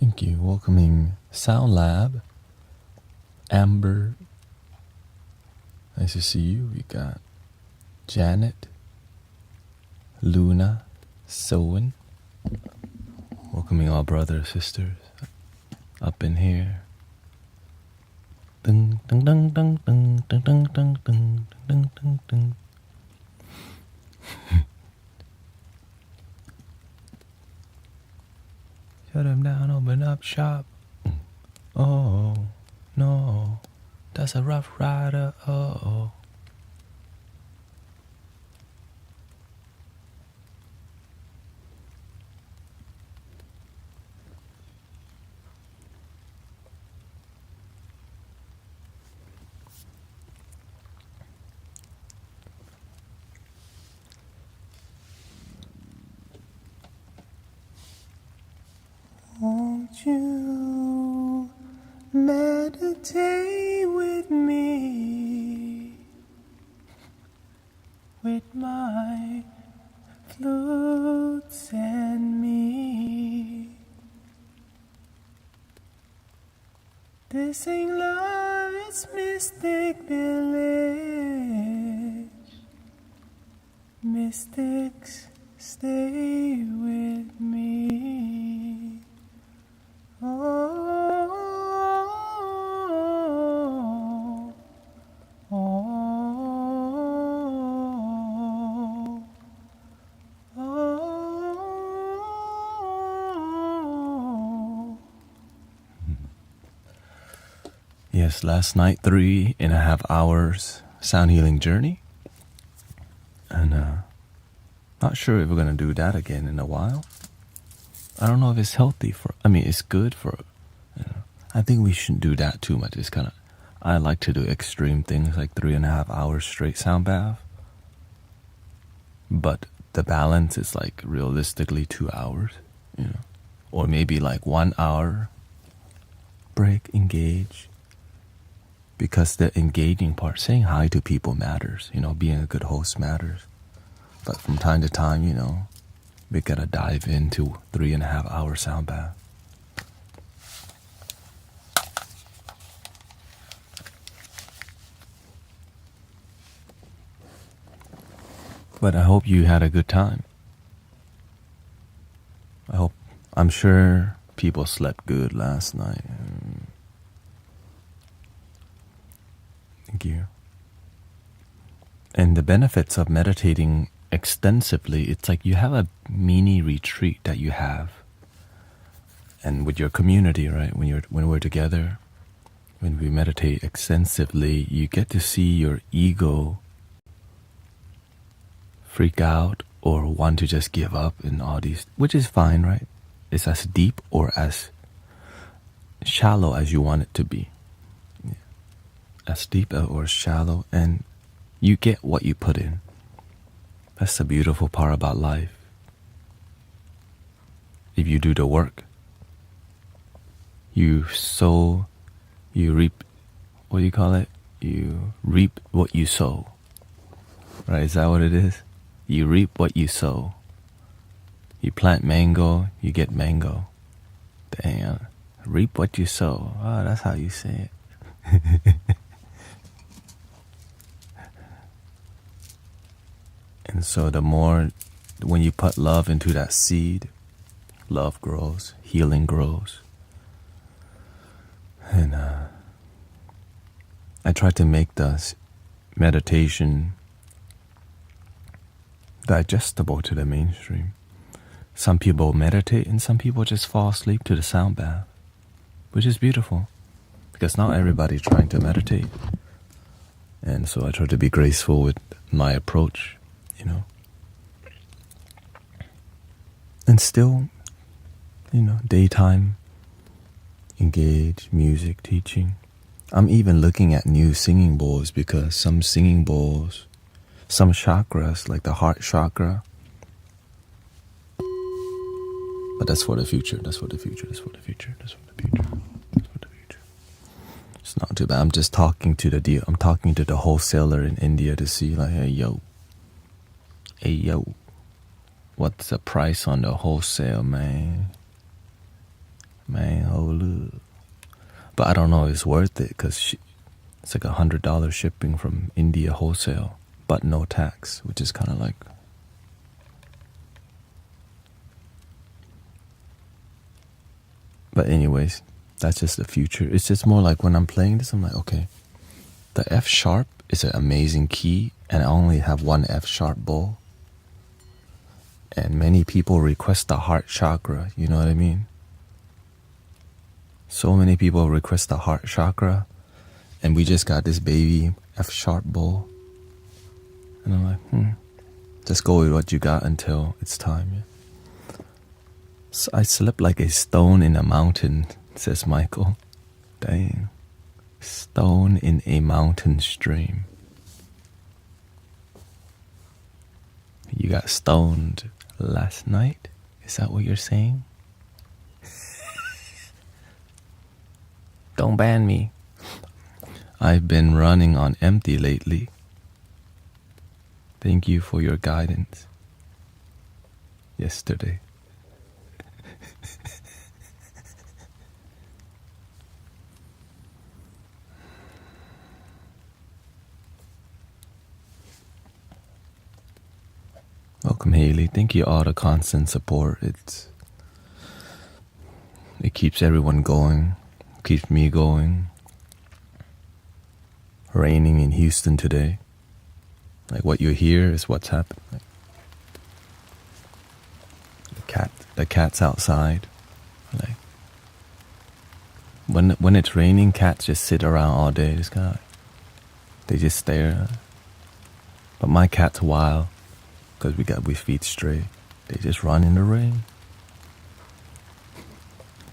Thank you. Welcoming Sound Lab, Amber. Nice to see you. We got Janet, Luna, Sowen. Welcoming all brothers, sisters up in here. Ding, ding, ding, ding, ding, ding, ding, ding, ding, ding, ding, ding. Shut him down, open up shop. Oh, no, that's a rough rider. Oh. Won't you meditate with me, with my flutes and me? This ain't love, it's mystic village. Mystics, stay with me. Oh, oh, oh, oh. Yes, last night, 3.5 hours sound healing journey. And not sure if we're going to do that again in a while. I don't know if it's healthy it's good for, I think we shouldn't do that too much. It's kind of, I like to do extreme things like 3.5 hours straight sound bath. But the balance is like realistically 2 hours, or maybe like 1 hour break, engage. Because the engaging part, saying hi to people matters, being a good host matters. But from time to time, we gotta dive into 3.5 hour sound bath. But I hope you had a good time. I'm sure people slept good last night. Thank you. And the benefits of meditating extensively, it's like you have a mini retreat that you have, and with your community, right? When we're together, when we meditate extensively, you get to see your ego freak out or want to just give up in all these, which is fine, right? It's as deep or as shallow as you want it to be. Yeah. As deep or shallow, and you get what you put in. That's the beautiful part about life. If you do the work, you sow, you reap, what do you call it? You reap what you sow. Right, is that what it is? You reap what you sow. You plant mango, you get mango. Damn, reap what you sow. Oh, that's how you say it. And so the more, when you put love into that seed, love grows, healing grows. And I try to make the meditation digestible to the mainstream. Some people meditate and some people just fall asleep to the sound bath, which is beautiful because not everybody's trying to meditate. And so I try to be graceful with my approach. And still, daytime, engage, music, teaching. I'm even looking at new singing bowls because some singing bowls, some chakras, like the heart chakra, but that's for the future, that's for the future, that's for the future, that's for the future, that's for the future. It's not too bad. I'm just talking to the wholesaler in India to see like, hey yo, what's the price on the wholesale, man? Man, holy. But I don't know if it's worth it because it's like $100 shipping from India wholesale, but no tax, which is kind of like. But anyways, that's just the future. It's just more like when I'm playing this, I'm like, okay, the F sharp is an amazing key, and I only have one F sharp bowl. And many people request the heart chakra, you know what I mean? So many people request the heart chakra, and we just got this baby F sharp bowl. And I'm like, just go with what you got until it's time. Yeah. So I slept like a stone in a mountain, says Michael. Dang. Stone in a mountain stream. You got stoned last night? Is that what you're saying? Don't ban me. I've been running on empty lately. Thank you for your guidance yesterday. Welcome, Haley. Thank you all the constant support. It keeps everyone going, keeps me going. Raining in Houston today. Like what you hear is what's happening. Like the cat's outside. Like when it's raining, cats just sit around all day. They just stare. But my cat's wild because we feed stray. They just run in the rain.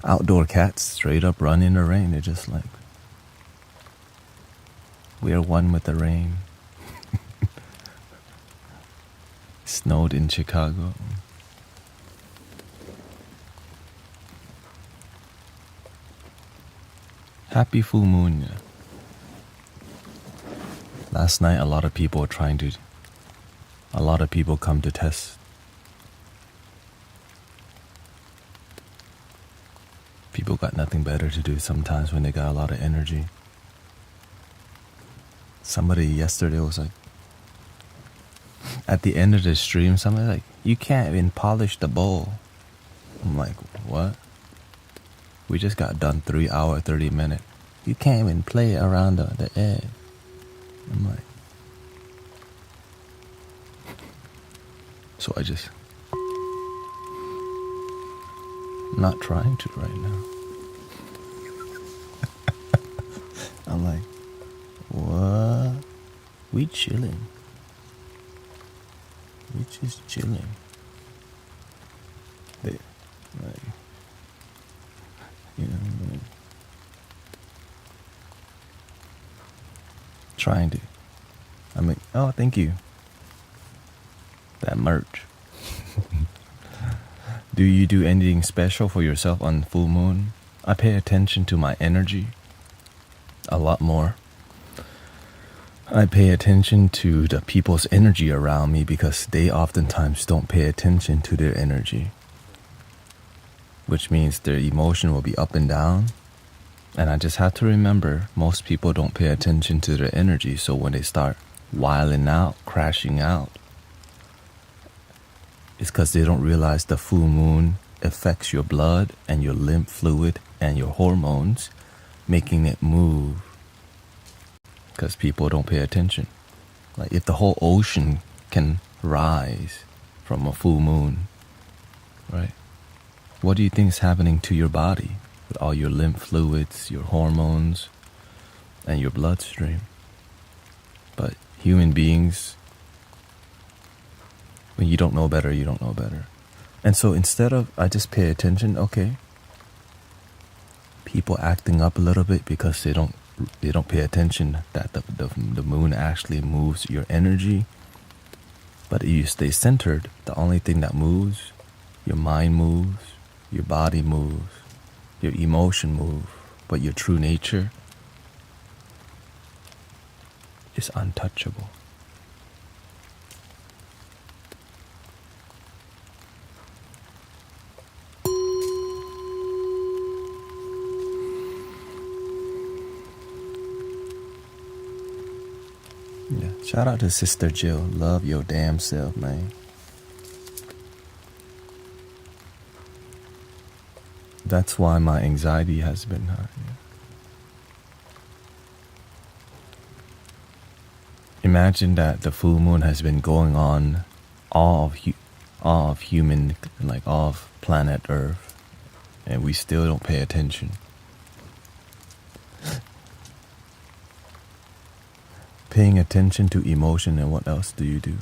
Outdoor cats straight up run in the rain. They're just like, we are one with the rain. Snowed in Chicago. Happy full moon. Yeah. Last night a lot of people come to test. People got nothing better to do sometimes when they got a lot of energy. Somebody yesterday was like, at the end of the stream, somebody like, you can't even polish the bowl. I'm like, what? We just got done 3 hour, 30 minute. You can't even play around the edge. I'm like, so I just, not trying to right now. I'm like, what? We chilling. We just chilling. Like, you know, like, trying to. I'm like, oh, thank you. That merch. Do you do anything special for yourself on full moon? I pay attention to my energy a lot more. I pay attention to the people's energy around me because they oftentimes don't pay attention to their energy, which means their emotion will be up and down. And I just have to remember, most people don't pay attention to their energy, so when they start wilding out, crashing out, it's because they don't realize the full moon affects your blood and your lymph fluid and your hormones, making it move. Because people don't pay attention. Like if the whole ocean can rise from a full moon, right? What do you think is happening to your body with all your lymph fluids, your hormones, and your bloodstream? But human beings, when you don't know better, you don't know better. And so instead of, I just pay attention, okay, people acting up a little bit because they don't pay attention that the moon actually moves your energy. But if you stay centered, the only thing that moves, your mind moves, your body moves, your emotion moves, but your true nature is untouchable. Shout out to Sister Jill. Love your damn self, man. That's why my anxiety has been high. Imagine that the full moon has been going on all of human, like all of planet Earth, and we still don't pay attention. Paying attention to emotion, and what else do you do?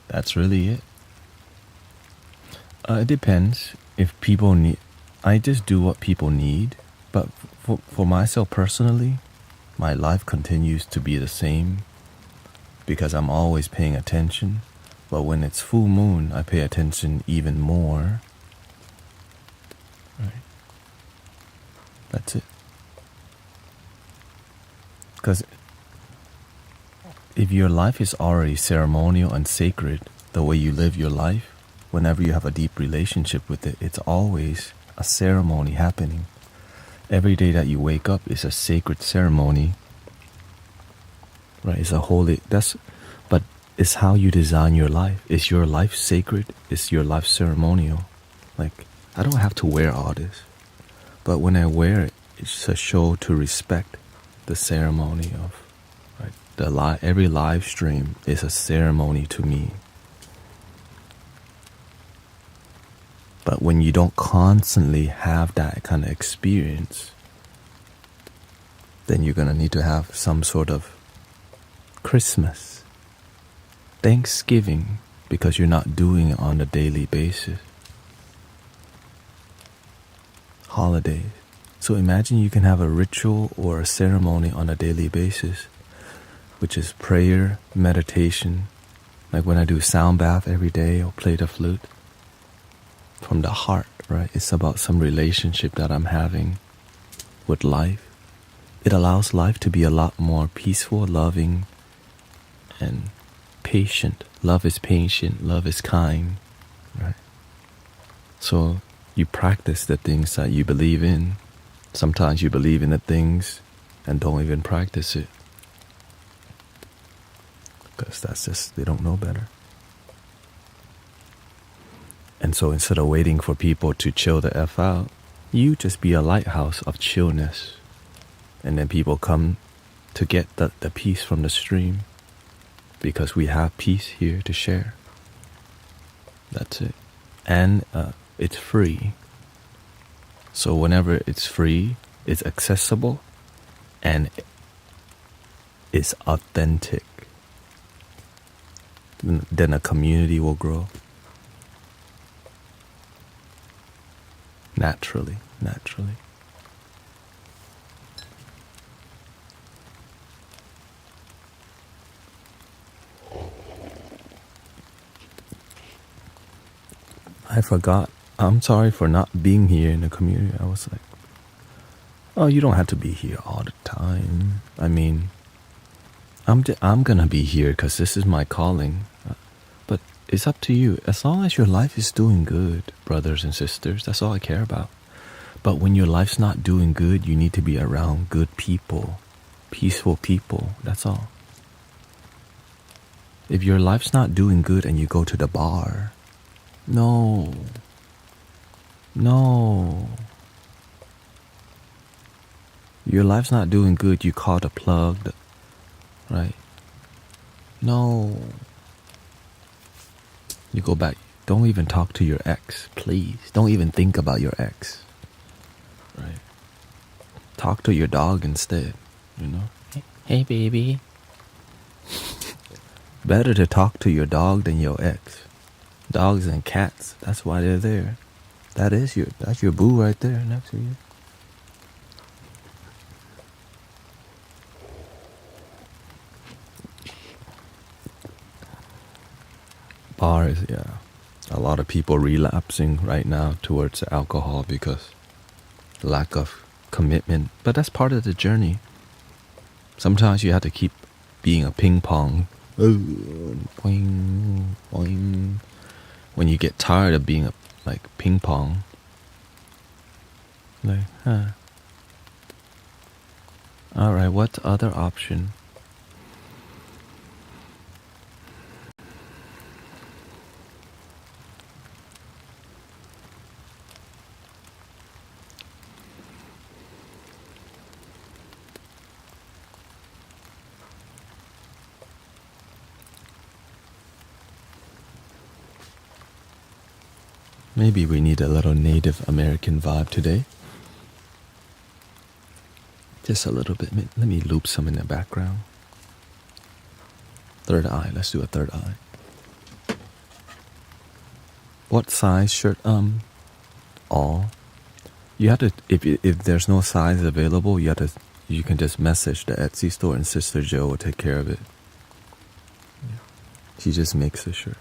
That's really it. It depends. If people need, I just do what people need. But for myself personally, my life continues to be the same because I'm always paying attention. But when it's full moon, I pay attention even more. Right. That's it. Because if your life is already ceremonial and sacred, the way you live your life, whenever you have a deep relationship with it, it's always a ceremony happening. Every day that you wake up is a sacred ceremony. Right? It's a holy, but it's how you design your life. Is your life sacred? Is your life ceremonial? Like, I don't have to wear all this. But when I wear it, it's a show to respect the ceremony of, right? Every live stream is a ceremony to me. But when you don't constantly have that kind of experience, then you're going to need to have some sort of Christmas, Thanksgiving, because you're not doing it on a daily basis. Holidays. So imagine you can have a ritual or a ceremony on a daily basis, which is prayer, meditation. Like when I do Soundbath every day, I'll play the flute. From the heart, right? It's about some relationship that I'm having with life. It allows life to be a lot more peaceful, loving, and patient. Love is patient, love is kind, right? So you practice the things that you believe in. Sometimes you believe in the things and don't even practice it. Because that's just, they don't know better. And so instead of waiting for people to chill the F out, you just be a lighthouse of chillness. And then people come to get the peace from the stream because we have peace here to share. That's it. And it's free. So whenever it's free, it's accessible, and it's authentic. Then a community will grow. Naturally. I forgot. I'm sorry for not being here in the community. I was like, oh, you don't have to be here all the time. I mean, I'm gonna be here because this is my calling. But it's up to you. As long as your life is doing good, brothers and sisters, that's all I care about. But when your life's not doing good, you need to be around good people, peaceful people. That's all. If your life's not doing good and you go to the bar, no. Your life's not doing good, you call the plug, right? No. You go back. Don't even talk to your ex, please. Don't even think about your ex, right? Talk to your dog instead, you know? Hey, baby. Better to talk to your dog than your ex. Dogs and cats, that's why they're there. That's your boo right there next to you. Bars, yeah. A lot of people relapsing right now towards alcohol because lack of commitment. But that's part of the journey. Sometimes you have to keep being a ping pong. Boing, boing. When you get tired of being like ping pong, like, Alright, what's other option? Maybe we need a little Native American vibe today. Just a little bit. Let me loop some in the background. Third eye. Let's do a third eye. What size shirt? All. You have to. If there's no size available, you can just message the Etsy store and Sister Joe will take care of it. She just makes the shirt.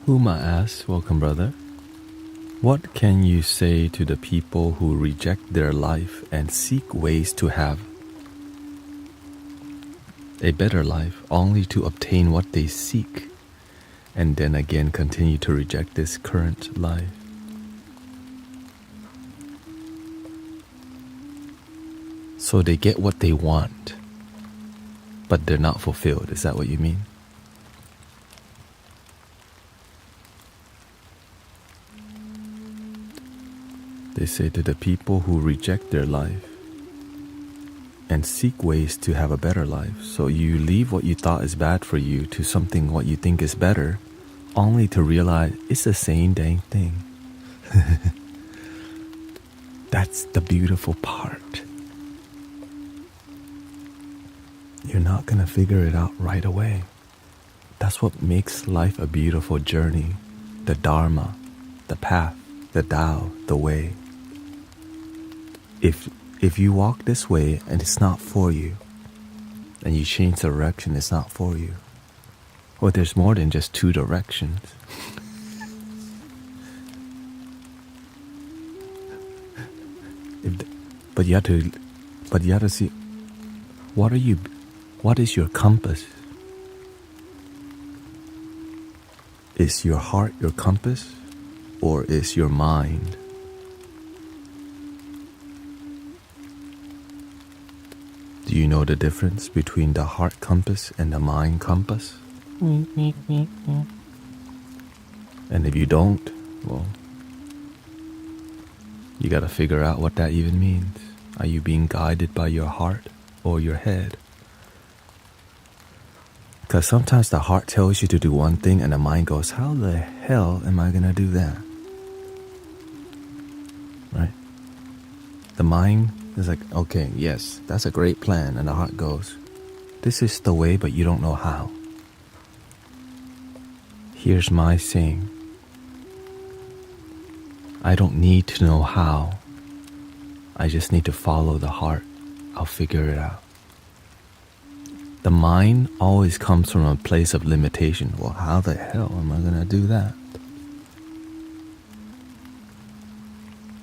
Huma asks, welcome brother. What can you say to the people who reject their life and seek ways to have a better life only to obtain what they seek and then again continue to reject this current life? So they get what they want, but they're not fulfilled. Is that what you mean? They say to the people who reject their life and seek ways to have a better life. So you leave what you thought is bad for you to something what you think is better, only to realize it's the same dang thing. That's the beautiful part. You're not gonna figure it out right away. That's what makes life a beautiful journey. The Dharma, the path, the Tao, the way. If you walk this way and it's not for you, and you change direction, it's not for you. Well, there's more than just two directions. But you have to see, what is your compass? Is your heart your compass, or is your mind? Do you know the difference between the heart compass and the mind compass? And if you don't, well, you gotta figure out what that even means. Are you being guided by your heart or your head? Because sometimes the heart tells you to do one thing and the mind goes, how the hell am I gonna do that? Right? The mind is like, okay, yes, that's a great plan. And the heart goes, this is the way, but you don't know how. Here's my saying. I don't need to know how. I just need to follow the heart. I'll figure it out. The mind always comes from a place of limitation. Well, how the hell am I gonna do that?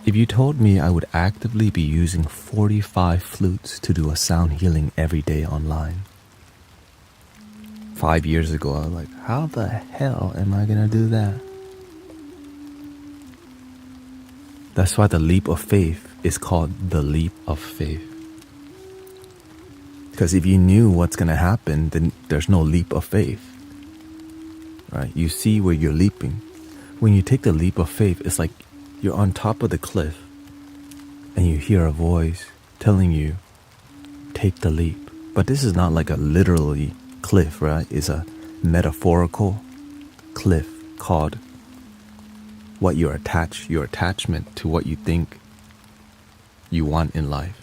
If you told me I would actively be using 45 flutes to do a sound healing every day online, 5 years ago, I was like, how the hell am I gonna do that? That's why the leap of faith is called the leap of faith. Because if you knew what's gonna happen, then there's no leap of faith. Right? You see where you're leaping. When you take the leap of faith, it's like you're on top of the cliff and you hear a voice telling you, take the leap. But this is not like a literally cliff, right? It's a metaphorical cliff called what your attachment to what you think you want in life.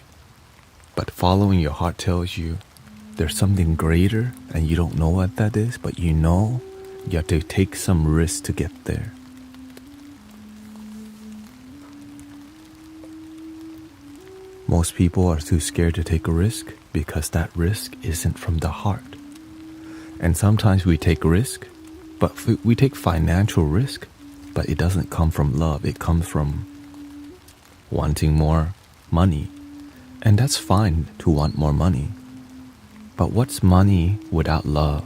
But following your heart tells you there's something greater and you don't know what that is, but you know you have to take some risk to get there. Most people are too scared to take a risk because that risk isn't from the heart. And sometimes we take risk, but we take financial risk, but it doesn't come from love. It comes from wanting more money. And that's fine to want more money. But what's money without love?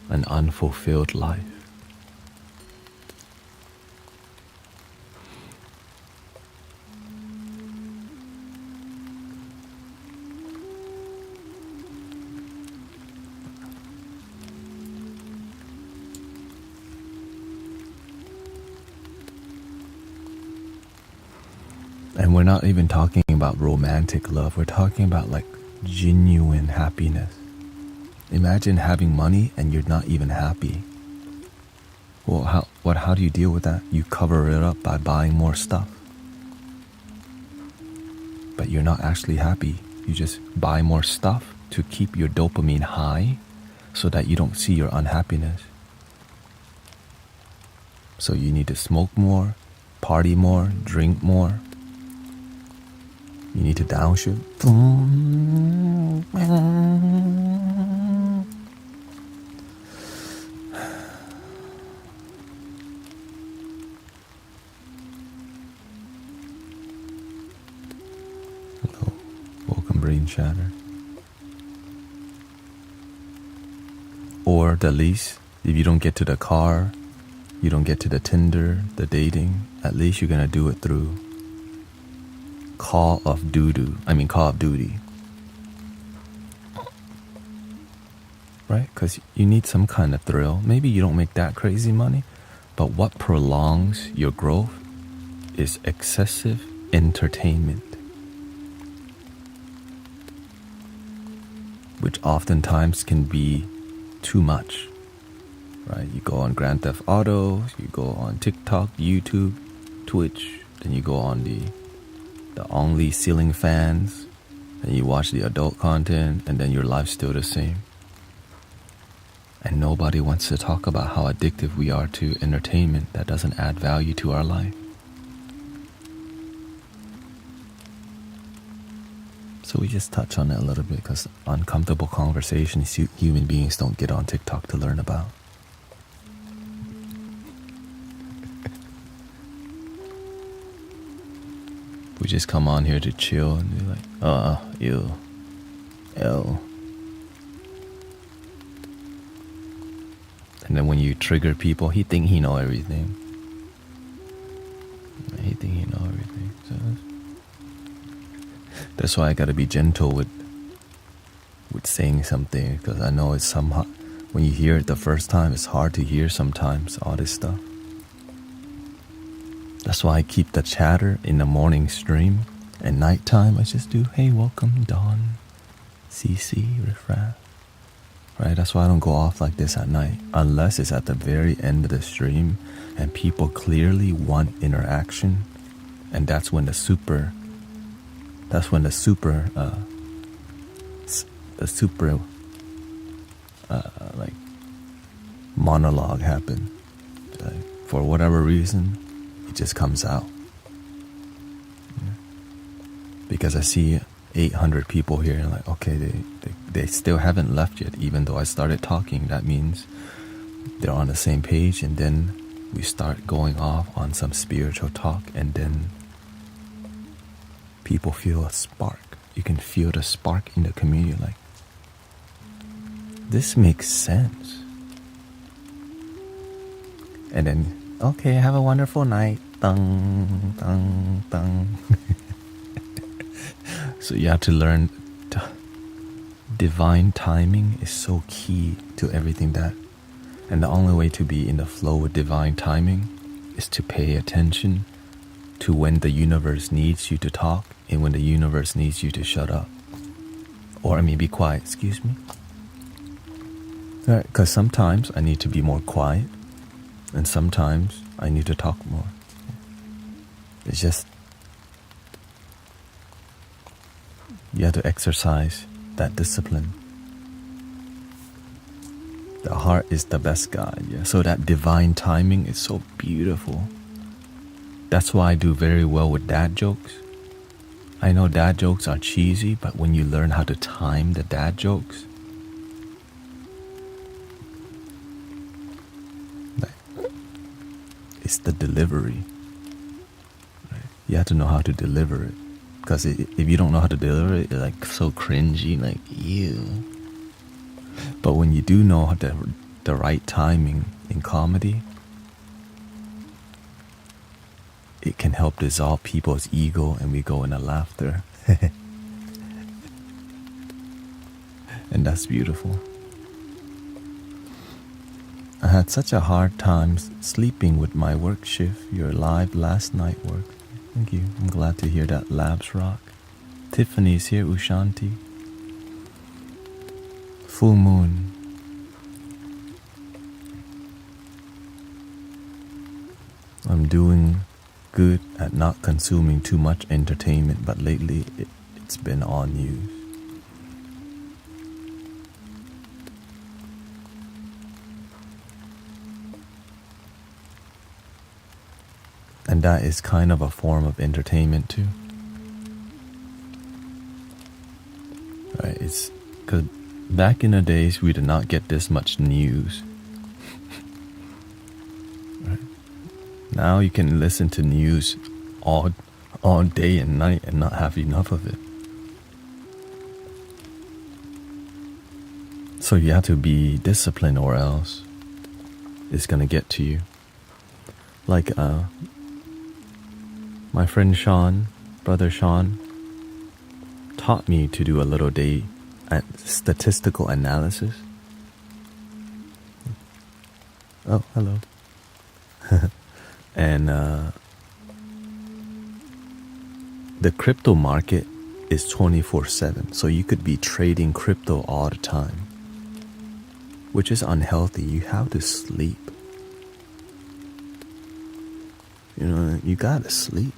An unfulfilled life. And we're not even talking about romantic love. We're talking about like genuine happiness. Imagine having money and you're not even happy. Well, how do you deal with that? You cover it up by buying more stuff. But you're not actually happy. You just buy more stuff to keep your dopamine high so that you don't see your unhappiness. So you need to smoke more, party more, drink more. You need to downshift. Hello, welcome brain chatter. Or the least, if you don't get to the car, you don't get to the Tinder, the dating, at least you're gonna do it through Call of Duty. Right? Because you need some kind of thrill. Maybe you don't make that crazy money, but what prolongs your growth is excessive entertainment, which oftentimes can be too much. Right? You go on Grand Theft Auto, you go on TikTok, YouTube, Twitch, then you go on the only ceiling fans, and you watch the adult content, and then your life's still the same. And nobody wants to talk about how addictive we are to entertainment that doesn't add value to our life. So we just touch on it a little bit because uncomfortable conversations human beings don't get on TikTok to learn about. We just come on here to chill and be like, ew, L. And then when you trigger people, he think he know everything. So that's why I gotta be gentle with saying something, because I know it's somehow, when you hear it the first time, it's hard to hear sometimes, all this stuff. That's why I keep the chatter in the morning stream, and nighttime I just do, hey, welcome, Dawn, CC, Riffraff. Right? That's why I don't go off like this at night, unless it's at the very end of the stream and people clearly want interaction, and that's when the super like monologue happen. Like, for whatever reason, it just comes out. Yeah. Because I see 800 people here and like, okay, they still haven't left yet, even though I started talking. That means they're on the same page, and then we start going off on some spiritual talk, and then people feel a spark. you can feel the spark in the community. Like, this makes sense. And then, okay, have a wonderful night. Dang, dang, dang. So you have to learn divine timing is so key to everything that, and the only way to be in the flow with divine timing is to pay attention to when the universe needs you to talk and when the universe needs you to shut up. Or I mean, be quiet, excuse me. Because sometimes I need to be more quiet and sometimes I need to talk more. It's just, you have to exercise that discipline. The heart is the best guide, yeah. So that divine timing is so beautiful. That's why I do very well with dad jokes. I know dad jokes are cheesy, but when you learn how to time the dad jokes, it's the delivery. Right? You have to know how to deliver it. Because if you don't know how to deliver it, it's like so cringy, like, ew. But when you do know the right timing in comedy, it can help dissolve people's ego and we go into laughter. And that's beautiful. I had such a hard time sleeping with my work shift. Your live last night work. Thank you. I'm glad to hear that. Labs rock. Tiffany's here. Ushanti. Full moon. I'm doing good at not consuming too much entertainment, but lately it's been all news. And that is kind of a form of entertainment too. Right? It's because back in the days we did not get this much news. Right? Now you can listen to news all day and night and not have enough of it. So you have to be disciplined or else it's gonna get to you. Like my friend Sean, brother Sean, taught me to do a little day at statistical analysis. Oh, hello. And the crypto market is 24/7, so you could be trading crypto all the time, which is unhealthy. You have to sleep. You know, you gotta sleep.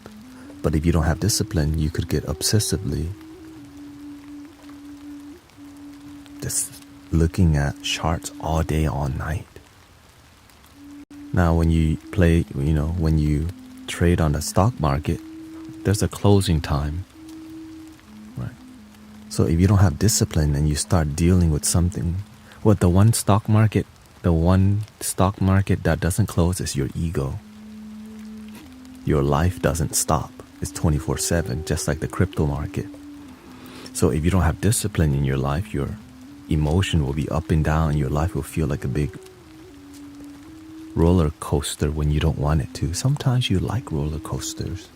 But if you don't have discipline, you could get obsessively just looking at charts all day, all night. Now, when you play, when you trade on the stock market, there's a closing time, right? So if you don't have discipline and you start dealing with something, the one stock market that doesn't close is your ego. Your life doesn't stop. It's 24/7, just like the crypto market. So if you don't have discipline in your life, your emotion will be up and down and your life will feel like a big roller coaster when you don't want it to. Sometimes you like roller coasters,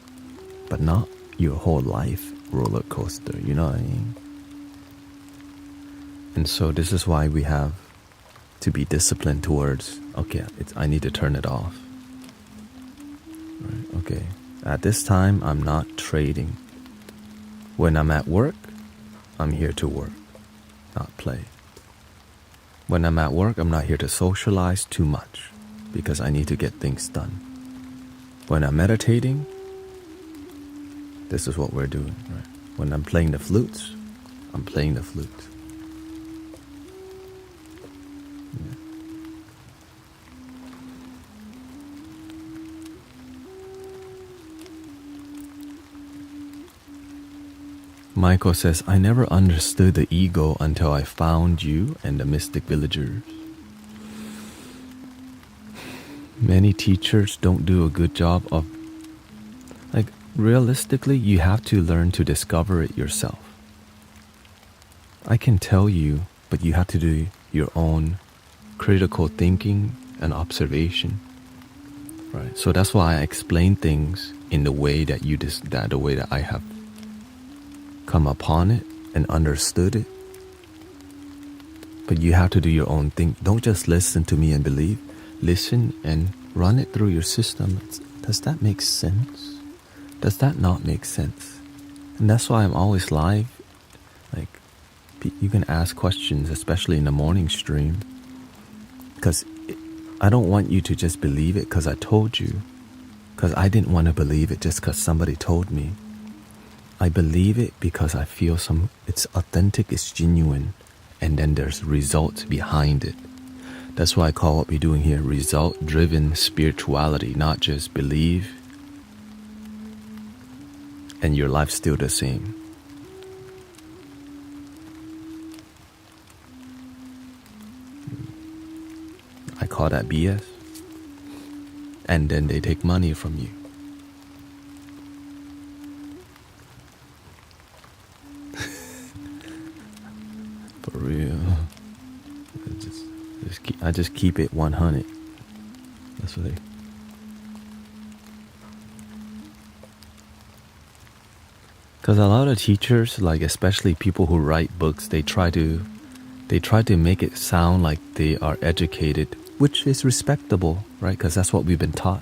but not your whole life roller coaster, you know what I mean? And so this is why we have to be disciplined towards, okay, I need to turn it off. Right, okay, at this time I'm not trading. When I'm at work, I'm here to work, not play. When I'm at work, I'm not here to socialize too much because I need to get things done. When I'm meditating, this is what we're doing, right? When I'm playing the flutes, I'm playing the flutes. Yeah. Michael says, I never understood the ego until I found you and the mystic villagers. Many teachers don't do a good job of, realistically, you have to learn to discover it yourself. I can tell you, but you have to do your own critical thinking and observation, right? So that's why I explain things in the way that the way that I have come upon it and understood it. But you have to do your own thing. Don't just listen to me and believe. Listen and run it through your system. Does that make sense? Does that not make sense? And that's why I'm always live. Like, you can ask questions, especially in the morning stream. Because I don't want you to just believe it because I told you. Because I didn't want to believe it just because somebody told me. I believe it because I feel it's authentic, it's genuine. And then there's results behind it. That's why I call what we're doing here result-driven spirituality, not just believe and your life's still the same. I call that BS. And then they take money from you. For real. I just keep it 100. That's what Because a lot of teachers, like especially people who write books, they try to make it sound like they are educated, which is respectable, right? Because that's what we've been taught.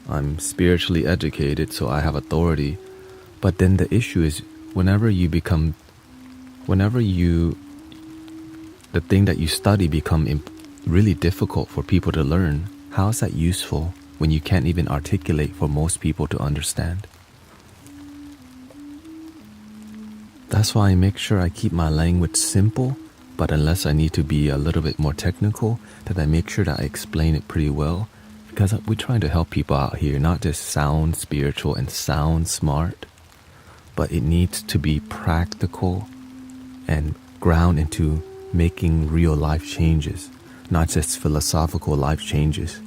I'm spiritually educated, so I have authority. But then the issue is the thing that you study become really difficult for people to learn, how is that useful when you can't even articulate for most people to understand? That's why I make sure I keep my language simple, but unless I need to be a little bit more technical, that I make sure that I explain it pretty well, because we're trying to help people out here, not just sound spiritual and sound smart, but it needs to be practical and ground into making real life changes, not just philosophical life changes.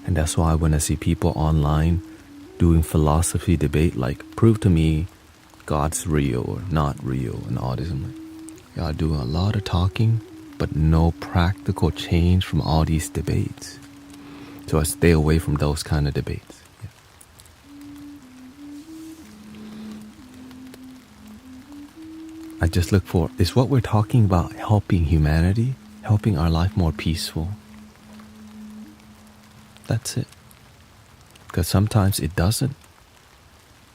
And that's why when I see people online doing philosophy debate, like prove to me God's real or not real and all this, I'm like, y'all doing a lot of talking, but no practical change from all these debates. So I stay away from those kind of debates. Yeah. I just look for, is what we're talking about helping humanity, helping our life more peaceful? That's it. Because sometimes it doesn't.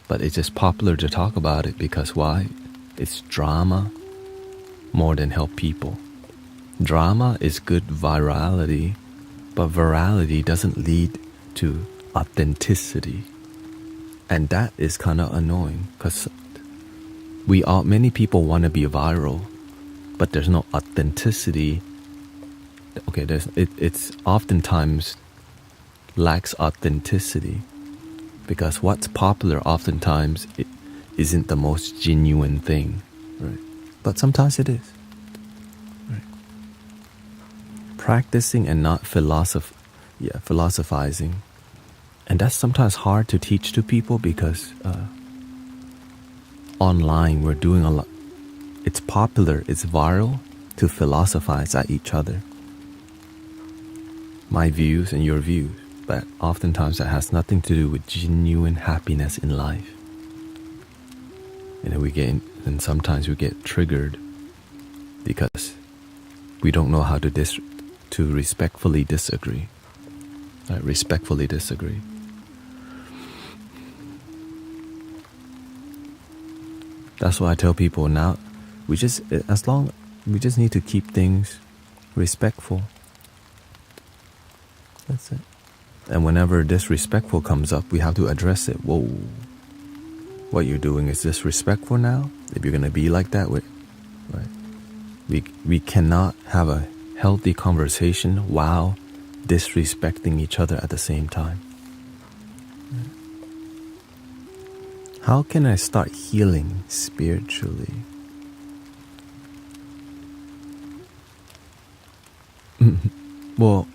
But it's just popular to talk about it because why? It's drama more than help people. Drama is good virality, but virality doesn't lead to authenticity. And that is kind of annoying because many people want to be viral, but there's no authenticity. Okay, it's oftentimes lacks authenticity. Because what's popular oftentimes it isn't the most genuine thing, right? But sometimes it is. Right? Practicing and not philosophizing. And that's sometimes hard to teach to people because online we're doing a lot. It's popular, it's viral to philosophize at each other. My views and your views. But oftentimes that has nothing to do with genuine happiness in life. And sometimes we get triggered because we don't know how to respectfully disagree. Right? Respectfully disagree. That's why I tell people now, we just need to keep things respectful. That's it. And whenever disrespectful comes up, we have to address it. Whoa, what you're doing is disrespectful now? If you're going to be like that, right? We cannot have a healthy conversation while disrespecting each other at the same time. How can I start healing spiritually? Well,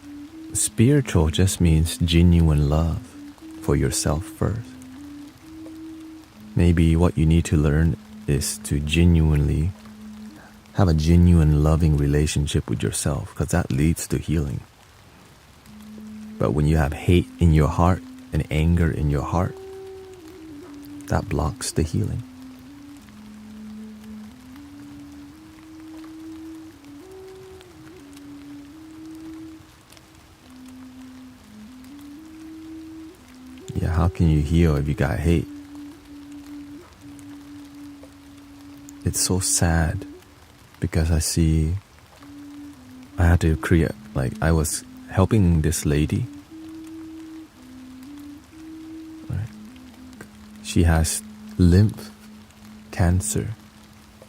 spiritual just means genuine love for yourself first. Maybe what you need to learn is to genuinely have a genuine loving relationship with yourself, because that leads to healing. But when you have hate in your heart and anger in your heart, that blocks the healing. Yeah, how can you heal if you got hate? It's so sad because I had to create, like I was helping this lady. Right? She has lymph cancer,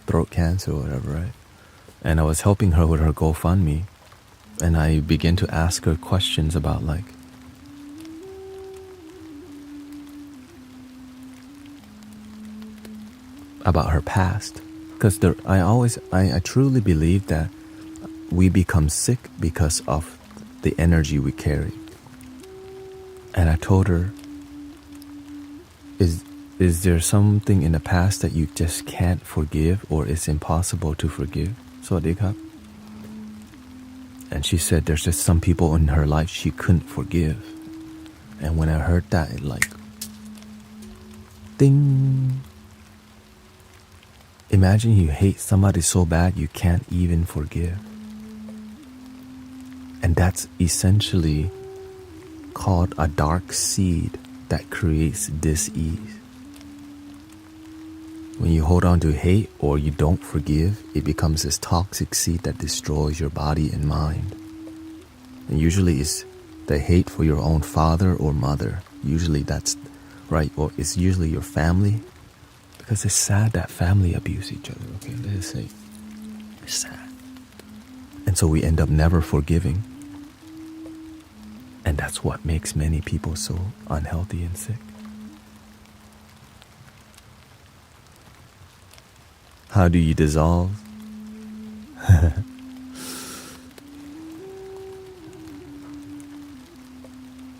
throat cancer or whatever, right? And I was helping her with her GoFundMe, and I began to ask her questions about her past, because I truly believe that we become sick because of the energy we carry. And I told her, is there something in the past that you just can't forgive, or it's impossible to forgive? Swadikap. And she said there's just some people in her life she couldn't forgive. And when I heard that, it like, ding. Imagine you hate somebody so bad you can't even forgive. And that's essentially called a dark seed that creates dis-ease. When you hold on to hate or you don't forgive, it becomes this toxic seed that destroys your body and mind. And usually it's the hate for your own father or mother. Usually that's right, or it's usually your family. Because it's sad that family abuse each other, okay? Let's say it's sad. And so we end up never forgiving. And that's what makes many people so unhealthy and sick. How do you dissolve?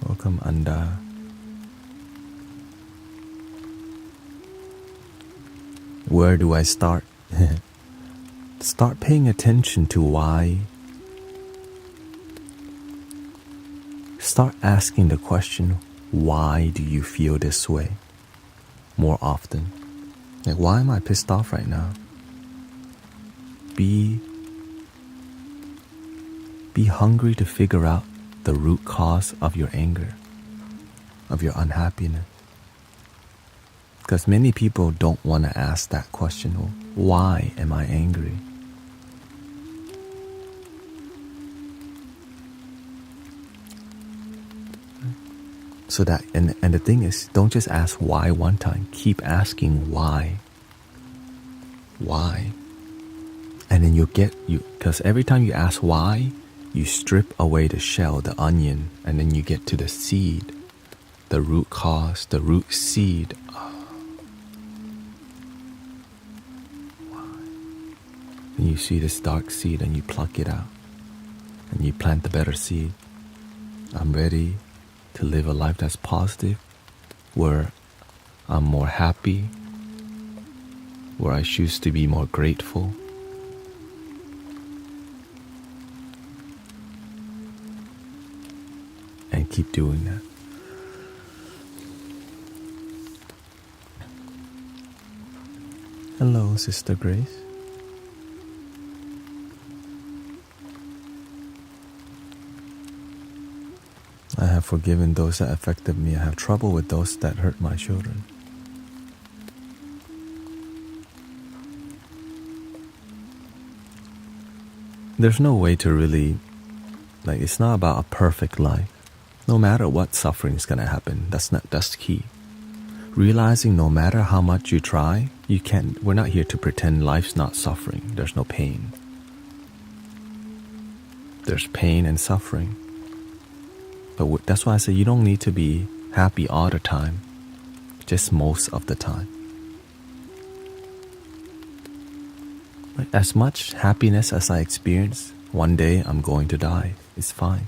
Welcome, Anda. Where do I start? Start paying attention to why. Start asking the question, why do you feel this way? More often. Like, why am I pissed off right now? Be hungry to figure out the root cause of your anger, of your unhappiness. Because many people don't want to ask that question, why am I angry? So that, and the thing is, don't just ask why one time, keep asking why. Why? And then because every time you ask why, you strip away the shell, the onion, and then you get to the seed, the root cause, the root seed. And you see this dark seed and you pluck it out and you plant the better seed. I'm ready to live a life that's positive, where I'm more happy, where I choose to be more grateful. And keep doing that. Hello, Sister Grace. I have forgiven those that affected me. I have trouble with those that hurt my children. There's no way to really, it's not about a perfect life. No matter what suffering is gonna happen, that's key. Realizing no matter how much you try, we're not here to pretend life's not suffering. There's no pain. There's pain and suffering. But that's why I say you don't need to be happy all the time, just most of the time. As much happiness as I experience, one day I'm going to die. It's fine.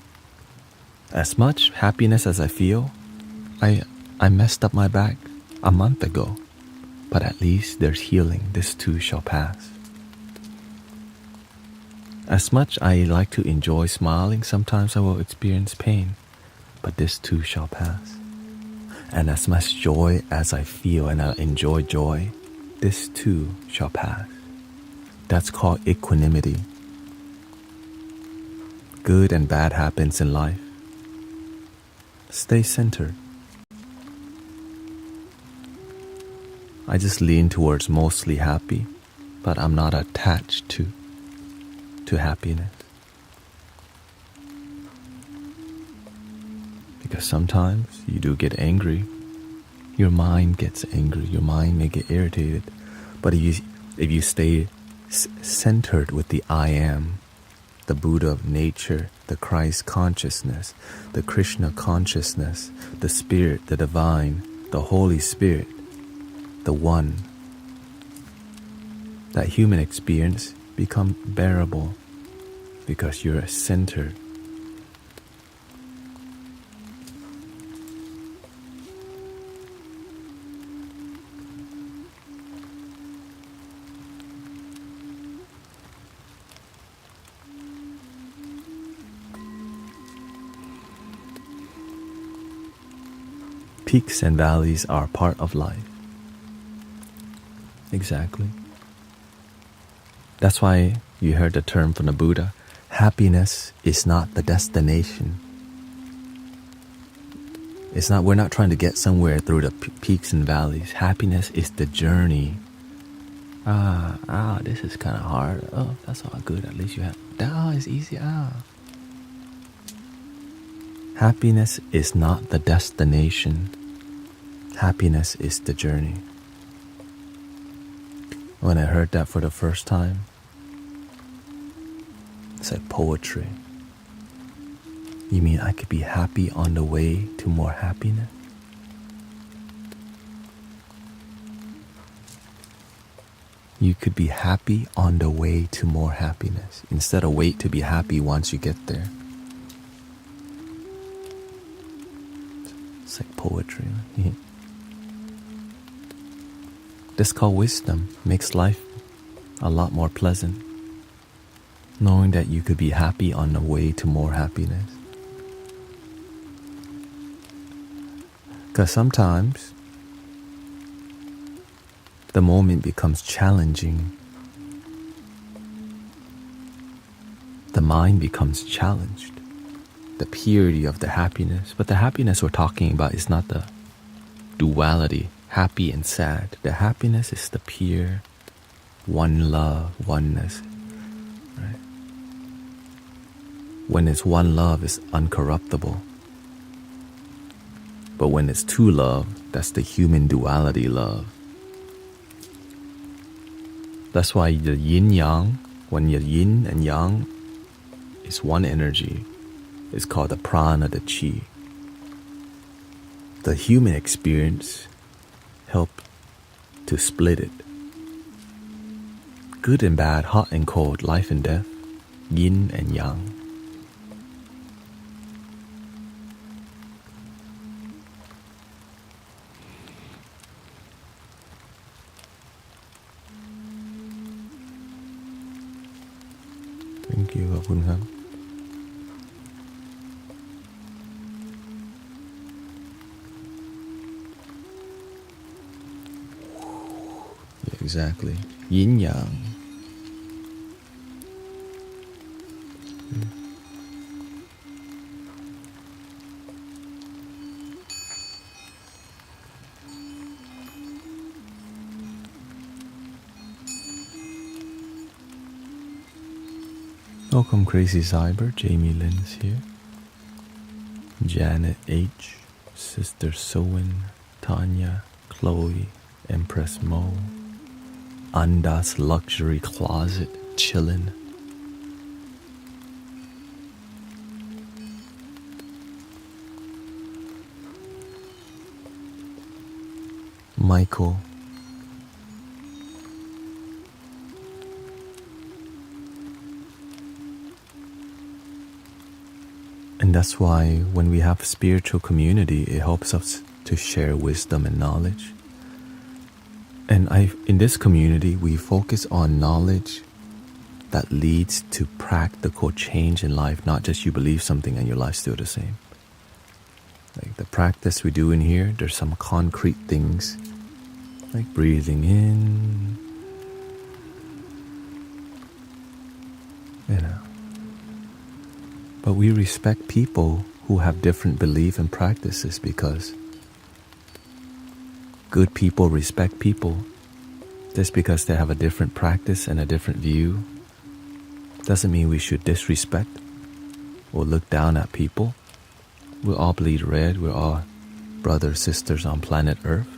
As much happiness as I feel, I messed up my back a month ago, but at least there's healing. This too shall pass. As much I like to enjoy smiling, sometimes I will experience pain, but this too shall pass. And as much joy as I feel and I enjoy joy, this too shall pass. That's called equanimity. Good and bad happens in life. Stay centered. I just lean towards mostly happy, but I'm not attached to happiness. Because sometimes you do get angry. Your mind gets angry. Your mind may get irritated. But if you stay centered with the I am, the Buddha of nature, the Christ consciousness, the Krishna consciousness, the Spirit, the Divine, the Holy Spirit, the One, that human experience become bearable because you're centered. Peaks and valleys are part of life. Exactly. That's why you heard the term from the Buddha, happiness is not the destination. We're not trying to get somewhere through the peaks and valleys. Happiness is the journey. This is kind of hard. Oh, that's all good. At least you have, it's easy. Happiness is not the destination. Happiness is the journey. When I heard that for the first time, it's like poetry. You mean I could be happy on the way to more happiness? You could be happy on the way to more happiness instead of wait to be happy once you get there. It's like poetry. This is called wisdom. Makes life a lot more pleasant. Knowing that you could be happy on the way to more happiness. Because sometimes the moment becomes challenging. The mind becomes challenged. The purity of the happiness. But the happiness we're talking about is not the duality, happy and sad. The happiness is the pure one love, oneness. Right? When it's one love, it's uncorruptible. But when it's two love, that's the human duality love. That's why the yin-yang, when you're yin and yang, is one energy. It's called the prana, the chi. The human experience help to split it. Good and bad, hot and cold, life and death, yin and yang. Thank you, ขอบคุณครับ Yeah, exactly. Yin yang. Welcome Crazy Cyber, Jamie Lynn's here. Janet H, Sister Sowen, Tanya, Chloe, Empress Mo, Anda's Luxury Closet, chillin'. Michael, and that's why when we have spiritual community, it helps us to share wisdom and knowledge. And in this community, we focus on knowledge that leads to practical change in life, not just you believe something and your life's still the same. Like the practice we do in here, there's some concrete things like breathing in, But we respect people who have different beliefs and practices, because good people respect people. Just because they have a different practice and a different view doesn't mean we should disrespect or look down at people. We all bleed red. We're all brothers, sisters on planet Earth.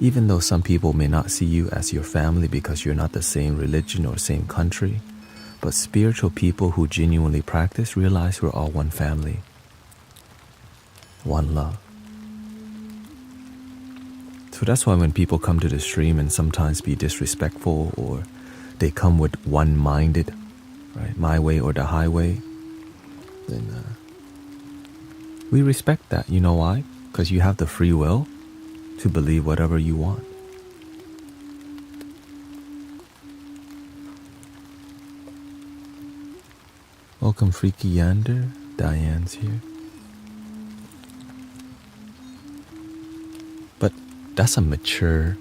Even though some people may not see you as your family because you're not the same religion or same country, but spiritual people who genuinely practice realize we're all one family, one love. So that's why when people come to the stream and sometimes be disrespectful, or they come with one-minded, right, my way or the highway, then we respect that. You know why? Because you have the free will to believe whatever you want. Welcome, Freaky Yander. Diane's here. But that's a mature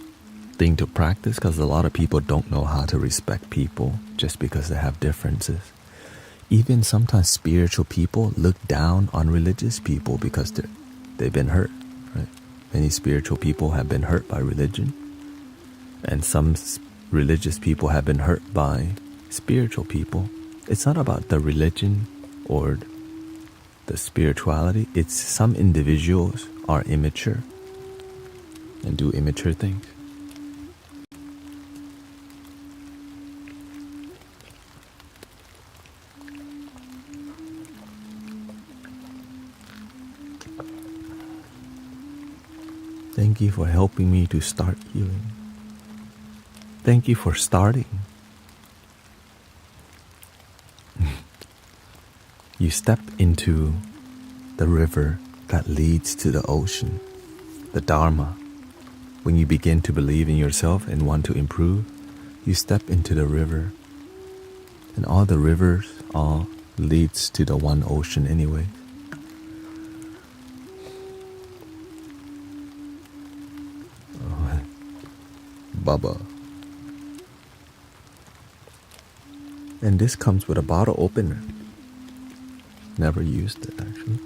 thing to practice, because a lot of people don't know how to respect people just because they have differences. Even sometimes spiritual people look down on religious people because they've been hurt, right? Many spiritual people have been hurt by religion, and some religious people have been hurt by spiritual people. It's not about the religion or the spirituality. It's some individuals are immature and do immature things. Thank you for helping me to start healing. Thank you for starting. You step into the river that leads to the ocean, the Dharma. When you begin to believe in yourself and want to improve, you step into the river. And all the rivers all leads to the one ocean anyway. Bubba. And this comes with a bottle opener. Never used it, actually.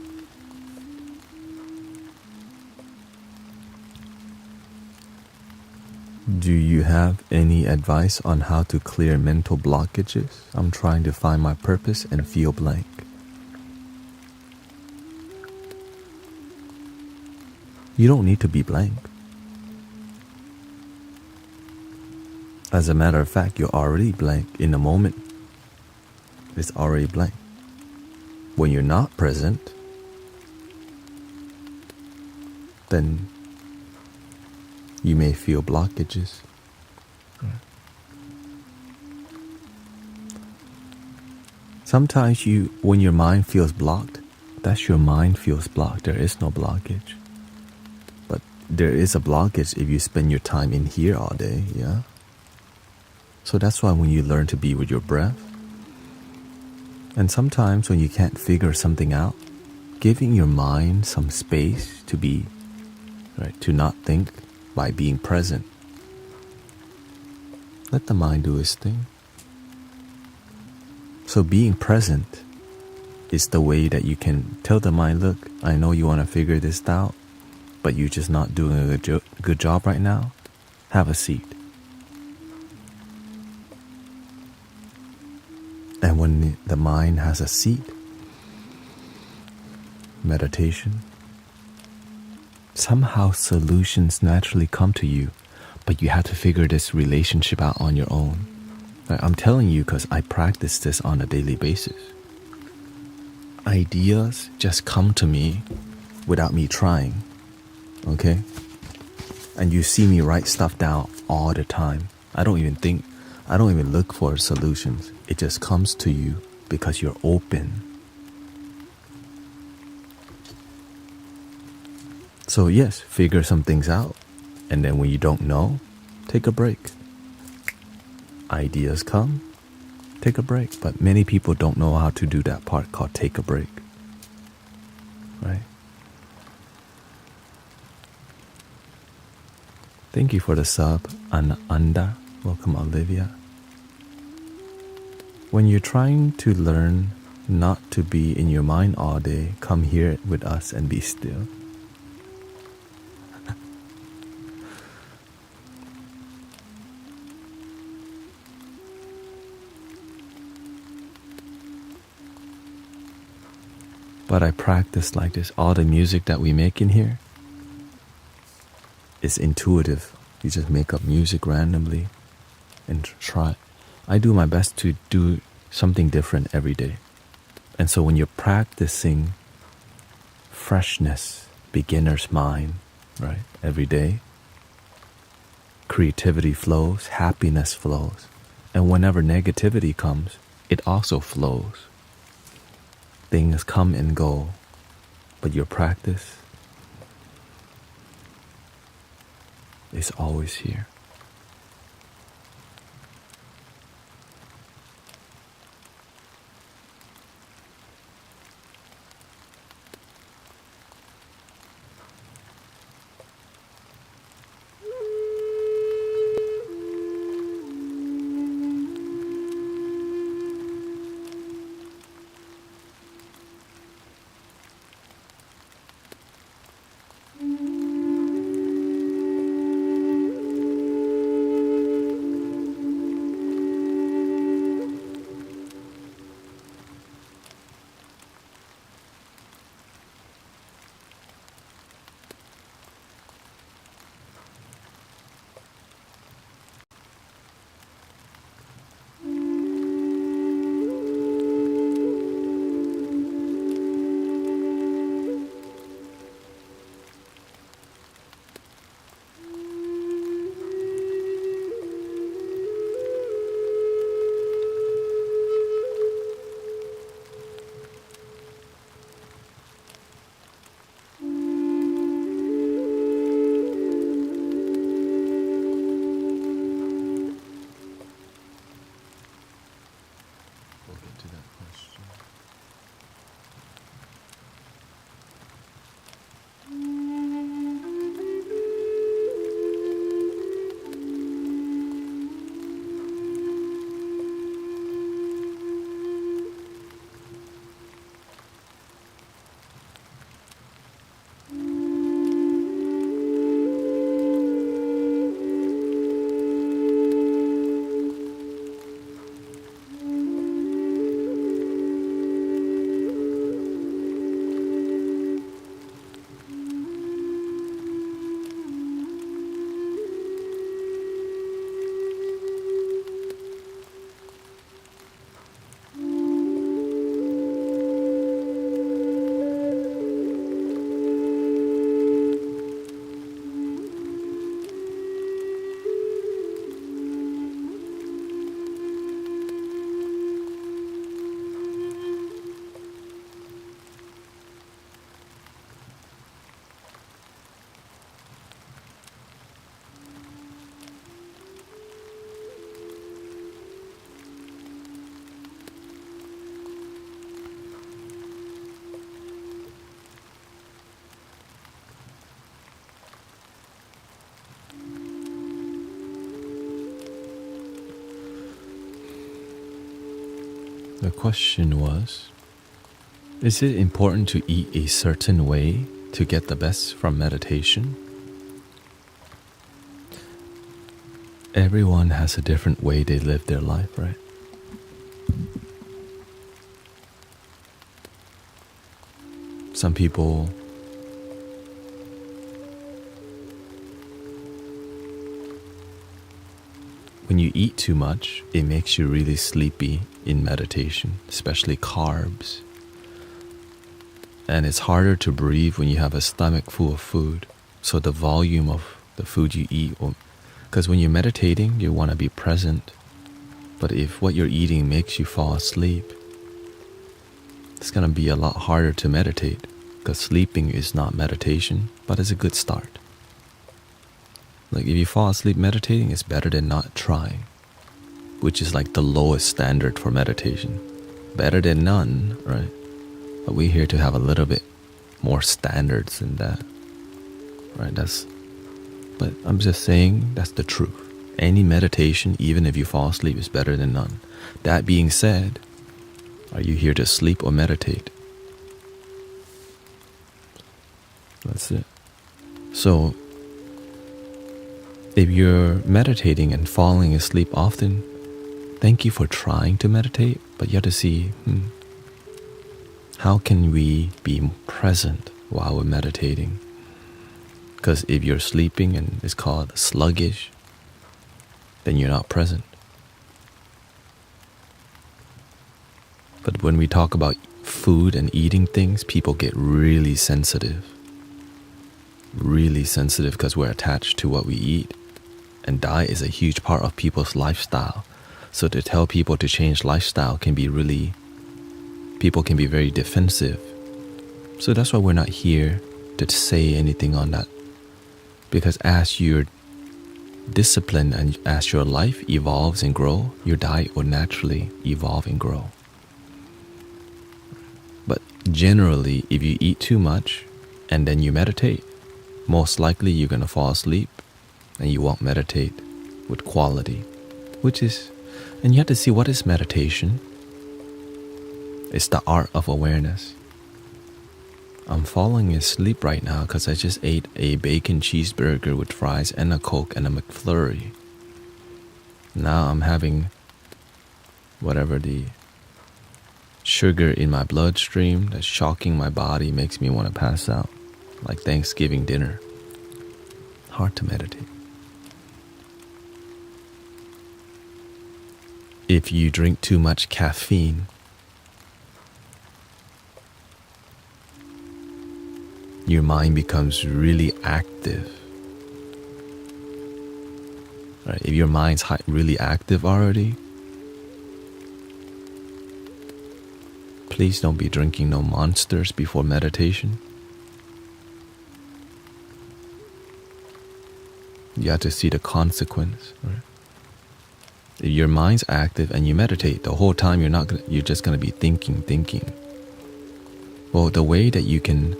Do you have any advice on how to clear mental blockages? I'm trying to find my purpose and feel blank. You don't need to be blank. As a matter of fact, you're already blank in the moment. It's already blank. When you're not present, then you may feel blockages. Sometimes when your mind feels blocked, that's your mind feels blocked. There is no blockage. But there is a blockage if you spend your time in here all day, yeah? So that's why when you learn to be with your breath, and sometimes when you can't figure something out, giving your mind some space to be, right, to not think by being present. Let the mind do its thing. So being present is the way that you can tell the mind, look, I know you want to figure this out, but you're just not doing a good job right now. Have a seat. And when the mind has a seat, meditation, somehow solutions naturally come to you, but you have to figure this relationship out on your own. I'm telling you because I practice this on a daily basis. Ideas just come to me without me trying, okay? And you see me write stuff down all the time. I don't even look for solutions. It just comes to you because you're open. So yes, figure some things out. And then when you don't know, take a break. Ideas come, take a break. But many people don't know how to do that part called take a break, right? Thank you for the sub, Anda. Welcome, Olivia. When you're trying to learn not to be in your mind all day, come here with us and be still. But I practice like this. All the music that we make in here is intuitive. You just make up music randomly and try. I do my best to do something different every day. And so when you're practicing freshness, beginner's mind, right, every day, creativity flows, happiness flows. And whenever negativity comes, it also flows. Things come and go, but your practice is always here. The question was, is it important to eat a certain way to get the best from meditation? Everyone has a different way they live their life, right? Some people when you eat too much, it makes you really sleepy in meditation, especially carbs. And it's harder to breathe when you have a stomach full of food. So the volume of the food you eat, because when you're meditating, you want to be present. But if what you're eating makes you fall asleep, it's going to be a lot harder to meditate, because sleeping is not meditation, but it's a good start. Like if you fall asleep meditating, it's better than not trying. which is like the lowest standard for meditation. Better than none, right? But we're here to have a little bit more standards than that, right? But I'm just saying that's the truth. Any meditation, even if you fall asleep, is better than none. That being said, are you here to sleep or meditate? That's it. So, if you're meditating and falling asleep often, thank you for trying to meditate, but you have to see, how can we be present while we're meditating? Because if you're sleeping and it's called sluggish, then you're not present. But when we talk about food and eating things, people get really sensitive because we're attached to what we eat. And diet is a huge part of people's lifestyle. So to tell people to change lifestyle people can be very defensive. So that's why we're not here to say anything on that. Because as you're disciplined and as your life evolves and grows, your diet will naturally evolve and grow. But generally, if you eat too much and then you meditate, most likely you're going to fall asleep and you won't meditate with quality, and you have to see what is meditation. It's the art of awareness. I'm falling asleep right now because I just ate a bacon cheeseburger with fries and a Coke and a McFlurry. Now I'm having whatever the sugar in my bloodstream that's shocking my body makes me want to pass out, like Thanksgiving dinner. Hard to meditate. If you drink too much caffeine, your mind becomes really active. Right? If your mind's really active already, please don't be drinking no monsters before meditation. You have to see the consequence. Right? If your mind's active and you meditate, the whole time you're just gonna be thinking. Well, the way that you can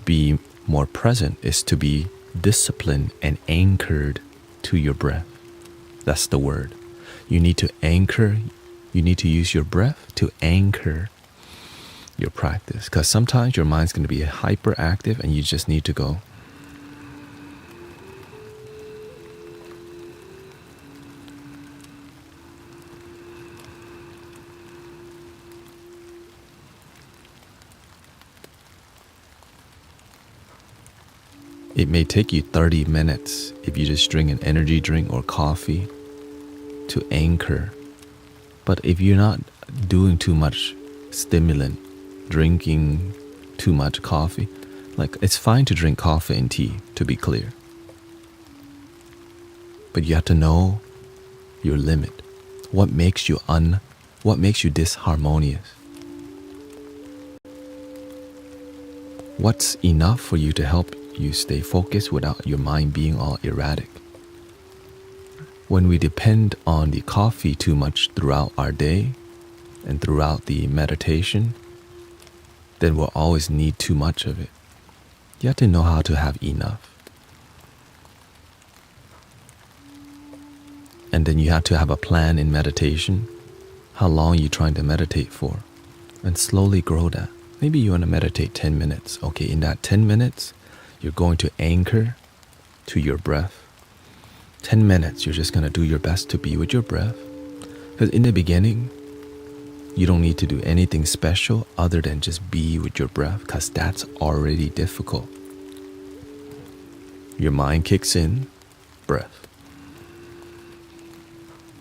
be more present is to be disciplined and anchored to your breath. That's the word. You need to anchor. You need to use your breath to anchor your practice, because sometimes your mind's going to be hyperactive and you just need to go. It may take you 30 minutes if you just drink an energy drink or coffee to anchor. But if you're not doing too much stimulant, drinking too much coffee, like it's fine to drink coffee and tea, to be clear. But you have to know your limit. What makes you disharmonious? What's enough for you to help you stay focused without your mind being all erratic? When we depend on the coffee too much throughout our day and throughout the meditation, then we'll always need too much of it. You have to know how to have enough. And then you have to have a plan in meditation. How long are you trying to meditate for? And slowly grow that. Maybe you want to meditate 10 minutes. Okay, in that 10 minutes, you're going to anchor to your breath. 10 minutes, you're just going to do your best to be with your breath. Because in the beginning, you don't need to do anything special other than just be with your breath, because that's already difficult. Your mind kicks in, breath.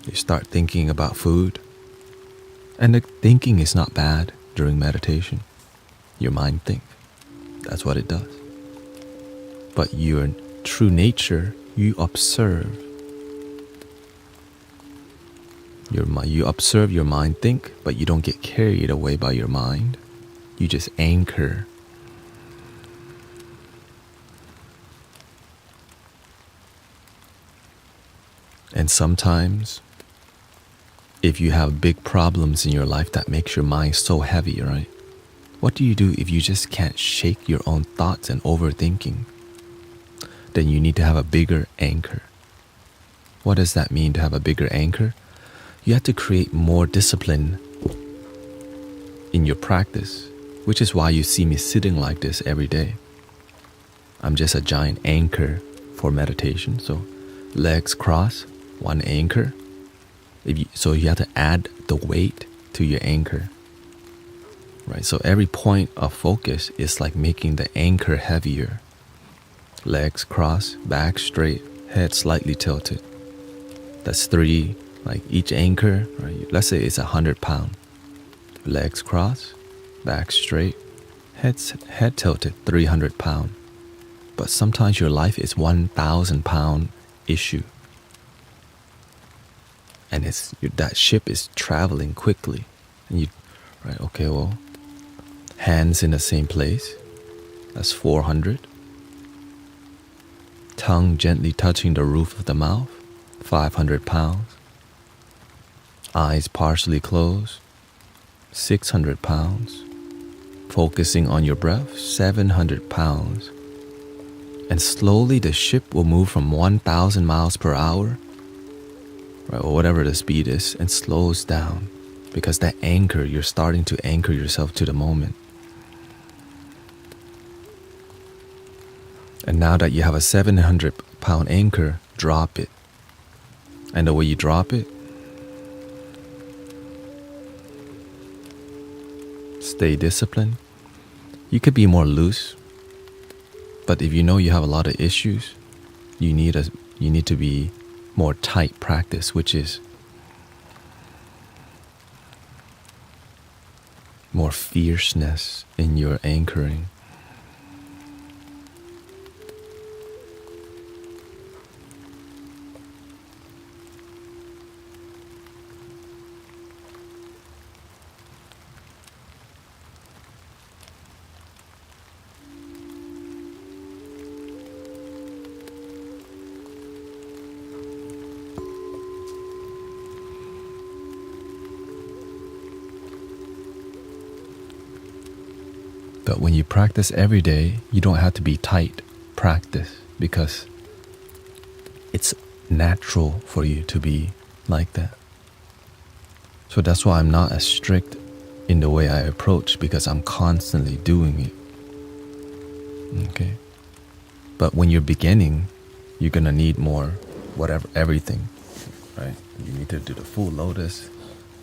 You start thinking about food. And the thinking is not bad during meditation. Your mind thinks. That's what it does. But your true nature, you observe. You observe your mind think, but you don't get carried away by your mind. You just anchor. And sometimes if you have big problems in your life that makes your mind so heavy, right? What do you do if you just can't shake your own thoughts and overthinking? Then you need to have a bigger anchor. What does that mean to have a bigger anchor? You have to create more discipline in your practice, which is why you see me sitting like this every day. I'm just a giant anchor for meditation. So legs crossed, one anchor. So you have to add the weight to your anchor, right? So every point of focus is like making the anchor heavier. Legs crossed, back straight, head slightly tilted. That's 3, like each anchor, right? Let's say it's 100 pounds. Legs crossed, back straight, head tilted, 300 pounds. But sometimes your life is 1,000 pound issue. And that ship is traveling quickly. And right, okay, well, hands in the same place. That's 400. Tongue gently touching the roof of the mouth, 500 pounds. Eyes partially closed, 600 pounds. Focusing on your breath, 700 pounds. And slowly the ship will move from 1,000 miles per hour, right, or whatever the speed is, and slows down. Because that anchor, you're starting to anchor yourself to the moment. And now that you have a 700 pound anchor, drop it. And the way you drop it, stay disciplined. You could be more loose, but if you know you have a lot of issues, you need to be more tight practice, which is more fierceness in your anchoring. But when you practice every day, you don't have to be tight practice because it's natural for you to be like that. So that's why I'm not as strict in the way I approach, because I'm constantly doing it. Okay? But when you're beginning, you're gonna need more everything, right? You need to do the full lotus.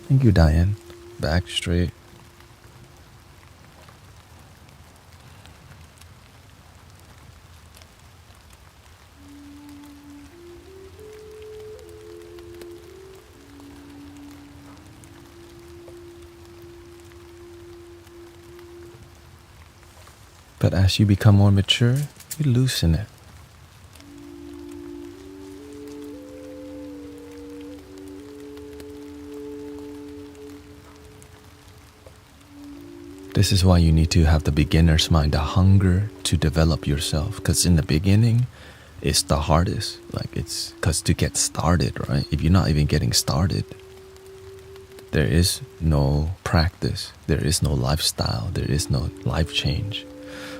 Thank you, Diane. Back straight. But as you become more mature, you loosen it. This is why you need to have the beginner's mind, the hunger to develop yourself. Because in the beginning, it's the hardest. Like it's because to get started, right? If you're not even getting started, there is no practice, there is no lifestyle, there is no life change.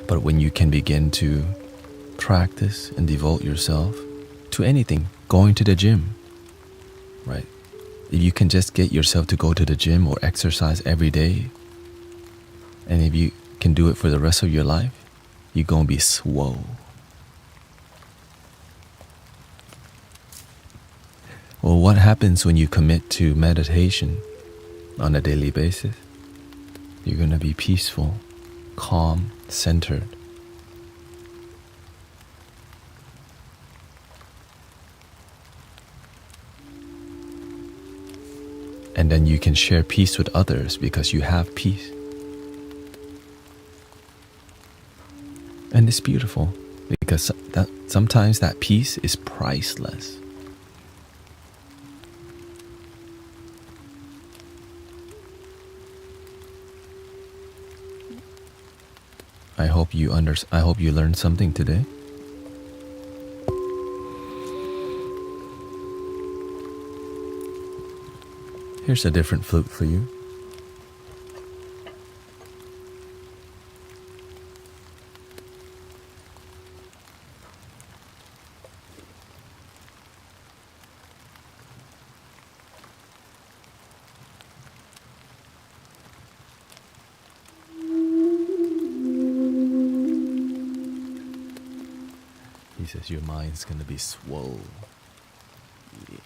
But when you can begin to practice and devote yourself to anything, going to the gym, right? If you can just get yourself to go to the gym or exercise every day, and if you can do it for the rest of your life, you're going to be swole. Well, what happens when you commit to meditation on a daily basis? You're going to be peaceful, calm, centered. And then you can share peace with others because you have peace. And it's beautiful because sometimes that peace is priceless. I hope you learned something today. Here's a different flute for you. He says your mind's gonna be swole. Yeah.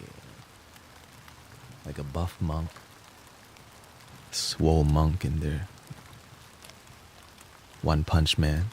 Like a buff monk. Swole monk in there. One Punch Man.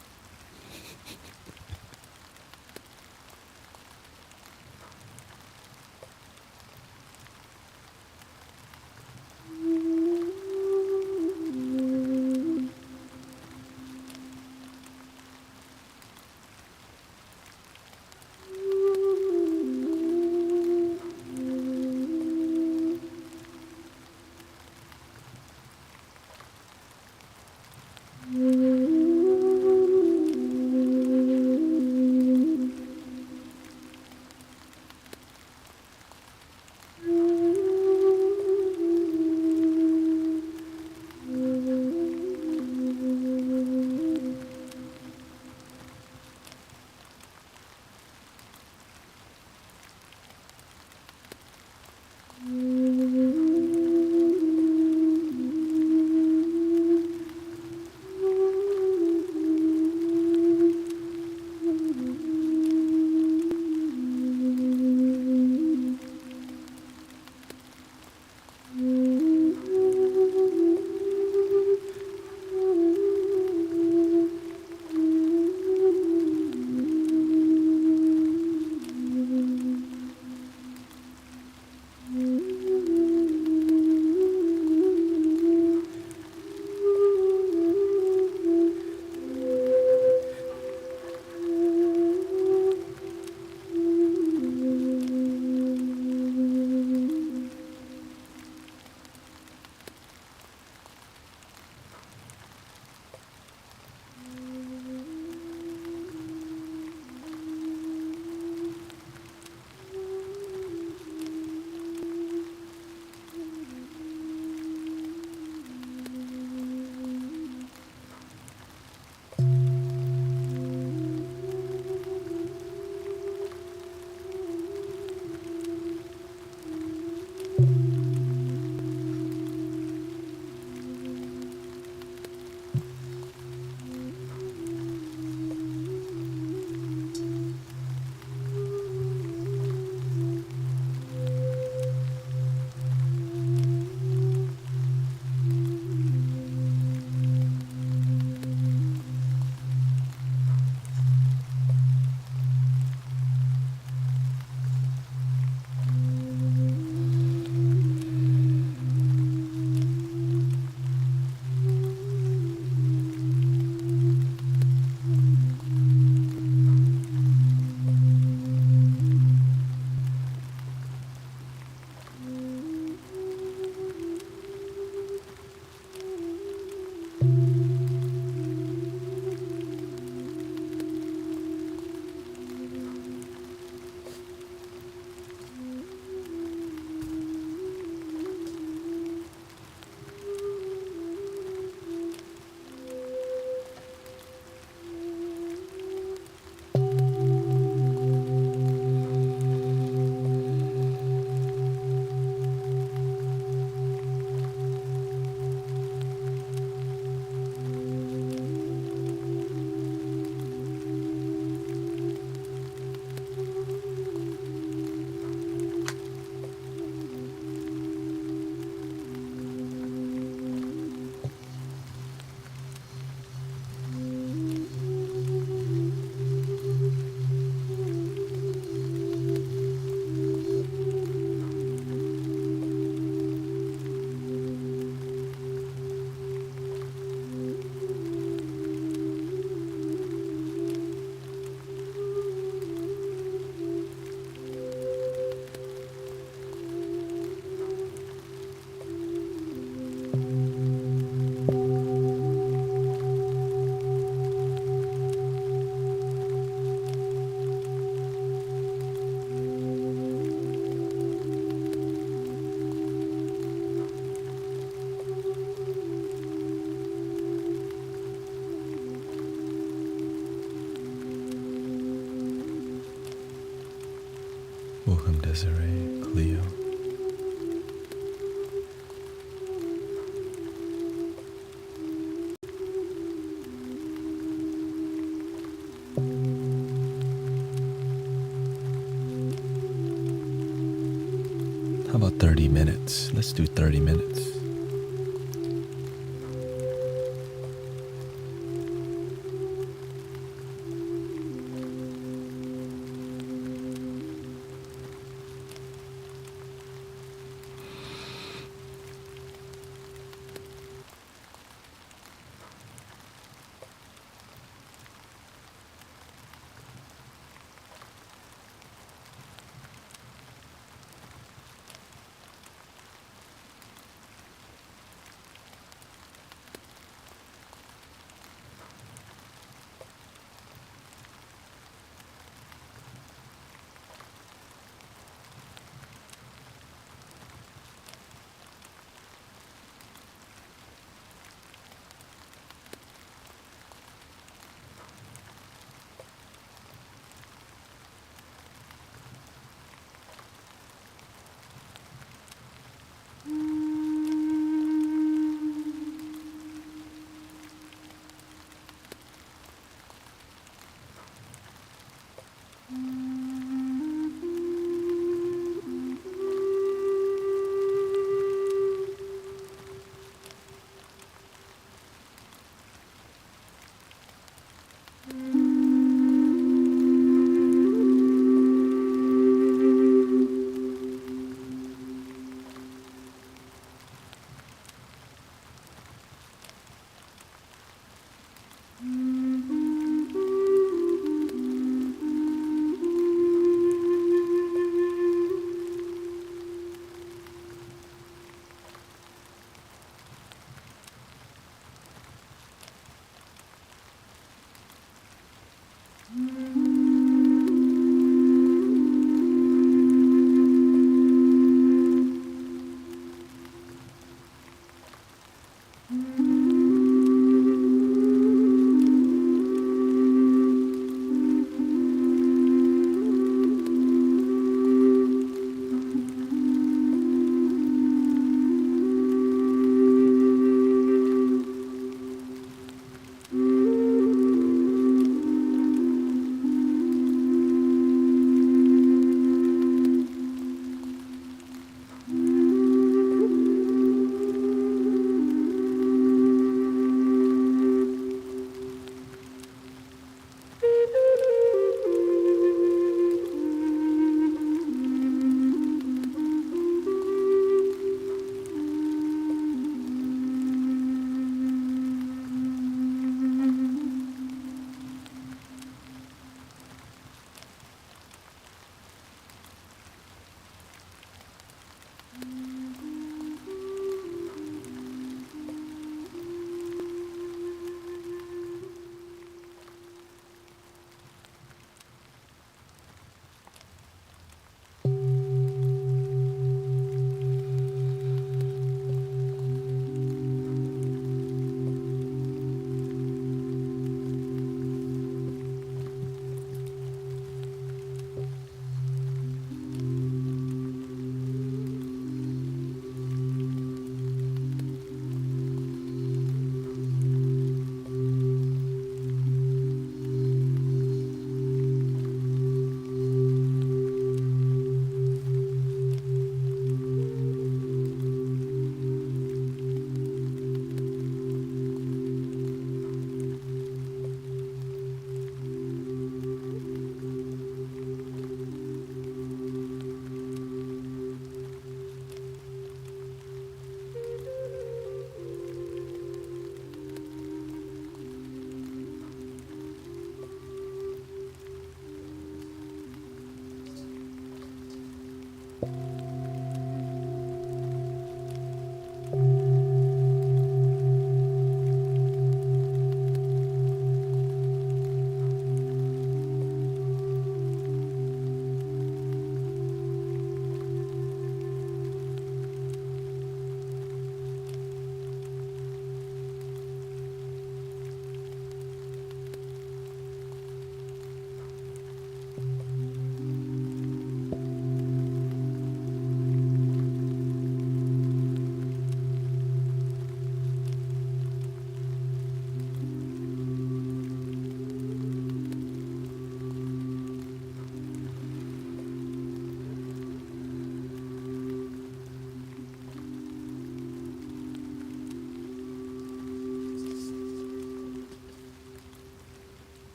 Welcome, Desiree, Cleo. How about 30 minutes? Let's do 30 minutes.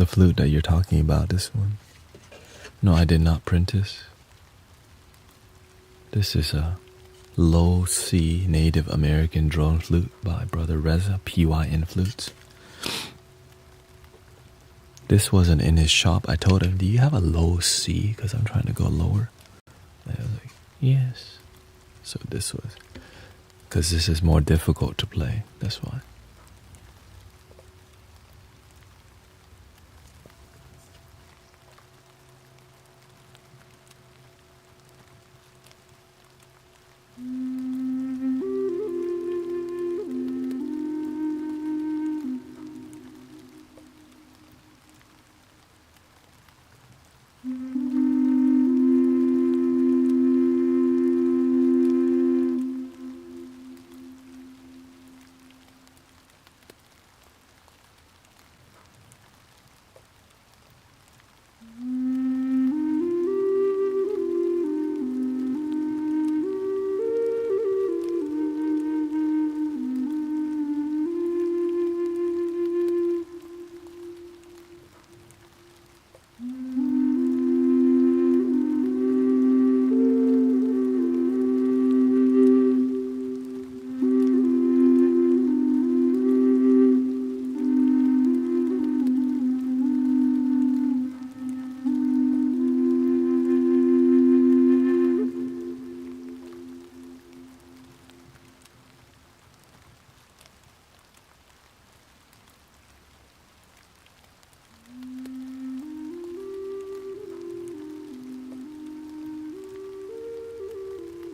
The flute that you're talking about, this one. No, I did not print this. This is a low C Native American drone flute by Brother Reza, PYN Flutes. This wasn't in his shop. I told him, do you have a low C? Because I'm trying to go lower. And I was like, yes. So this was, because this is more difficult to play. That's why.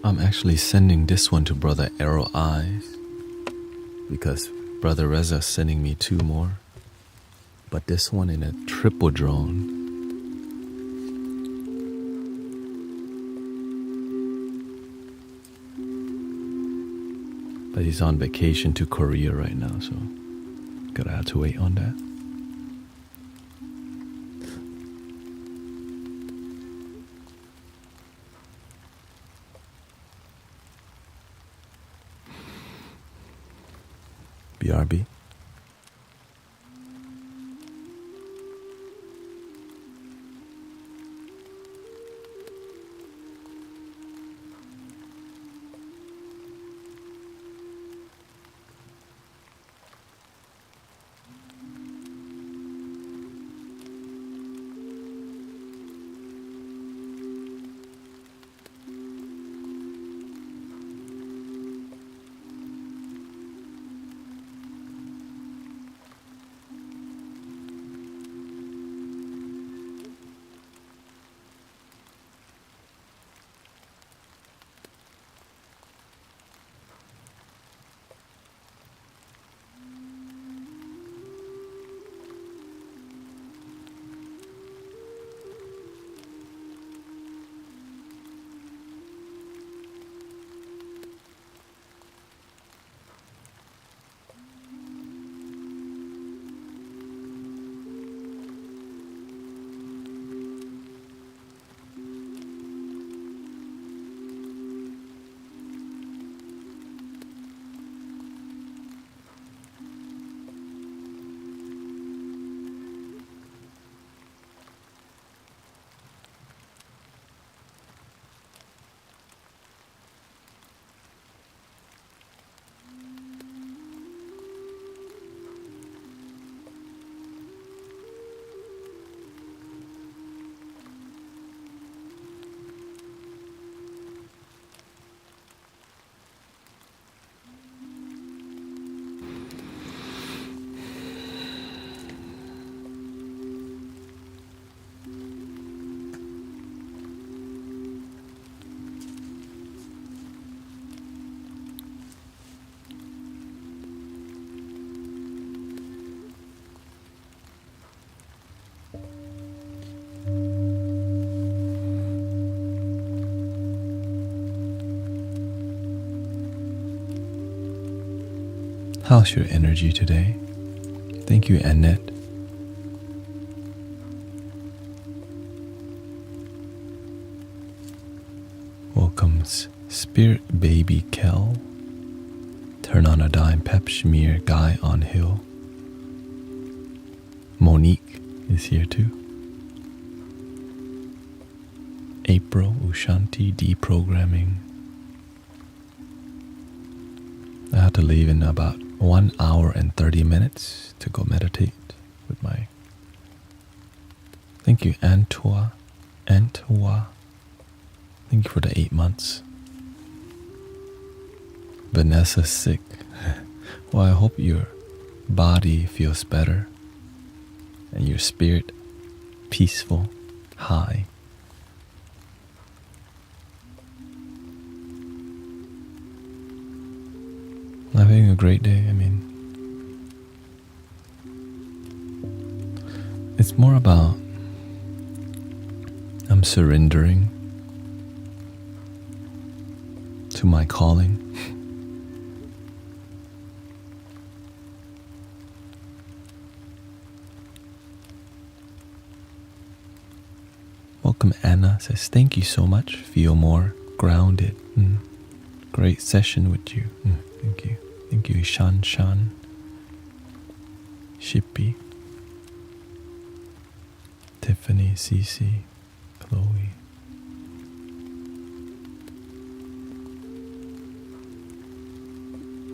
I'm actually sending this one to Brother Arrow Eyes because Brother Reza's sending me 2 more. But this one in a triple drone. But he's on vacation to Korea right now, so gotta have to wait on that. BRB. How's your energy today? Thank you, Annette. Welcome, Spirit Baby Kel. Turn on a dime, Pep Schmear, Guy on Hill. Monique, is here too. April, Ushanti, deprogramming. I have to leave in about 1 hour and 30 minutes to go meditate with my... Thank you, Antoa. Thank you for the 8 months. Vanessa's sick. Well, I hope your body feels better and your spirit peaceful, high. I'm having a great day. I mean, it's more about I'm surrendering to my calling. Welcome, Anna says, thank you so much. Feel more grounded. Great session with you. Thank you. Thank you, Shan. Shippy. Tiffany, Cece, Chloe.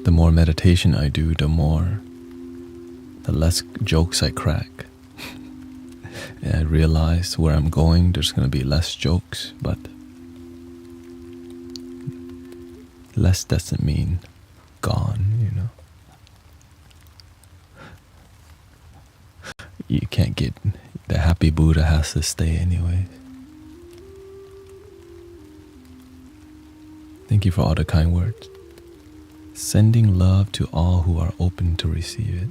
The more meditation I do, the less jokes I crack. And I realize where I'm going, there's going to be less jokes, but less doesn't mean gone, you know. You can't get... The happy Buddha has to stay anyways. Thank you for all the kind words. Sending love to all who are open to receive it.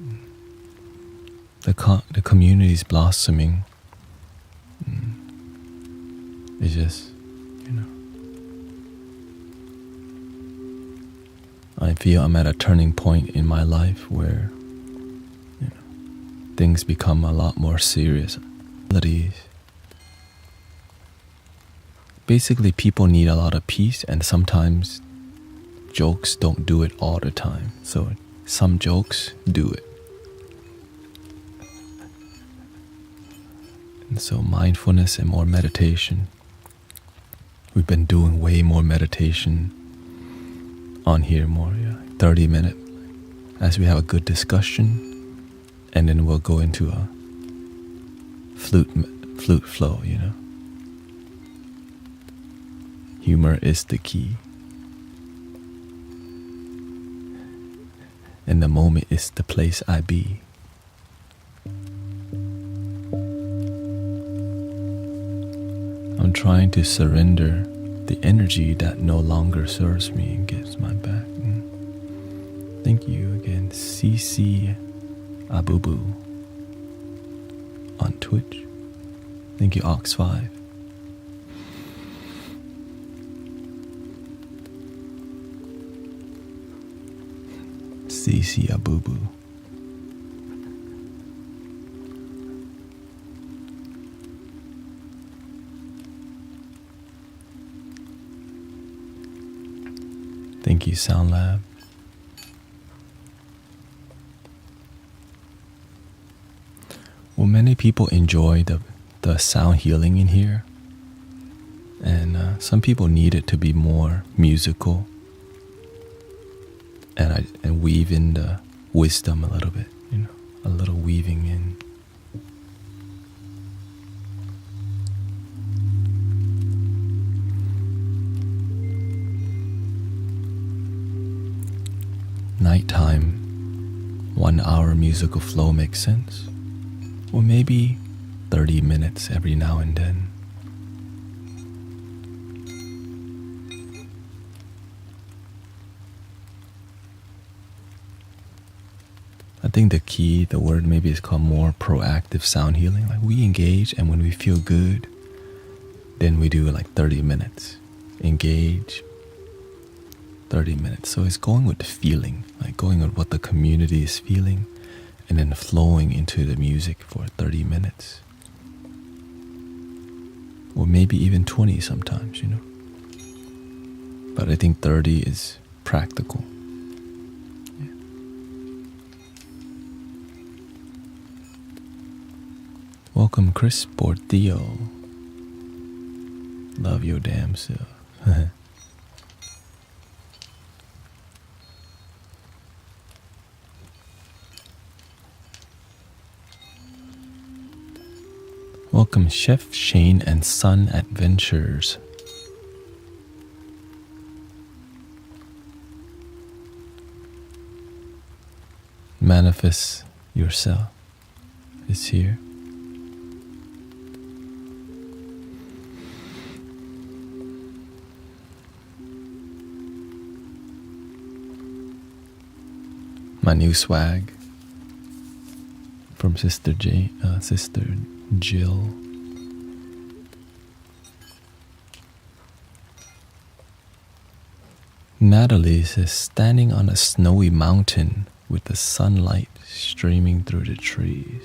The community is blossoming. It's just, you know, I feel I'm at a turning point in my life where, you know, things become a lot more serious. Basically, people need a lot of peace, and sometimes jokes don't do it all the time. So some jokes do it. And so mindfulness and more meditation. We've been doing way more meditation on here more, 30 minutes, as we have a good discussion, and then we'll go into a flute flow, you know. Humor is the key. And the moment is the place I be. I'm trying to surrender the energy that no longer serves me and gives my back. Thank you again, CC Abubu on Twitch. Thank you, Ox5. CC Abubu. Thank you, Sound Lab. Well, many people enjoy the sound healing in here, and some people need it to be more musical, and weave in the wisdom a little bit, you know, a little weaving in. Nighttime, 1 hour musical flow makes sense. Or maybe 30 minutes every now and then. I think the key, the word maybe is called more proactive sound healing. Like we engage, and when we feel good, then we do like 30 minutes. Engage, 30 minutes. So it's going with the feeling, like going with what the community is feeling, and then flowing into the music for 30 minutes. Or maybe even 20 sometimes, you know. But I think 30 is practical. Welcome, Chris Portillo. Love your damn self. Welcome, Chef Shane and Son Adventures. Manifest yourself is here. My new swag from Sister Jill. Natalie says, standing on a snowy mountain with the sunlight streaming through the trees.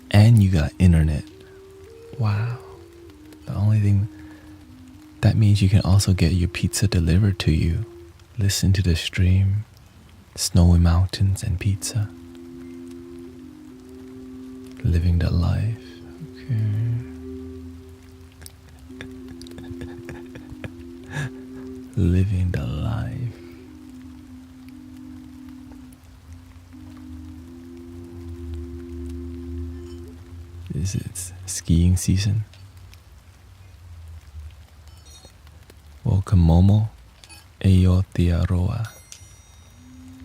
And you got internet. Wow. The only thing, that means you can also get your pizza delivered to you. Listen to the stream, snowy mountains and pizza. Living the life. Okay. Living the life. Is it skiing season? Welcome, Momo Aotearoa.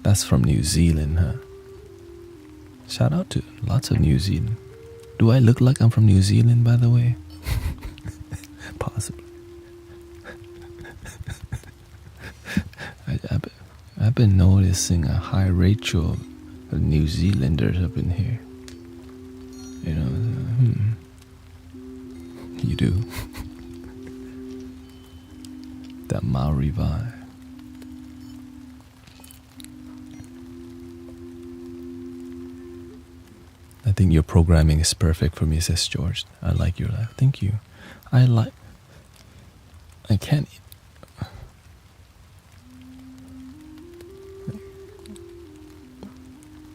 That's from New Zealand, huh? Shout out to lots of New Zealand. Do I look like I'm from New Zealand, by the way? Possibly. I've been noticing a high ratio of New Zealanders up in here. You know, You do. That Maori vibe. I think your programming is perfect for me, says George. I like your laugh. Thank you. I can't.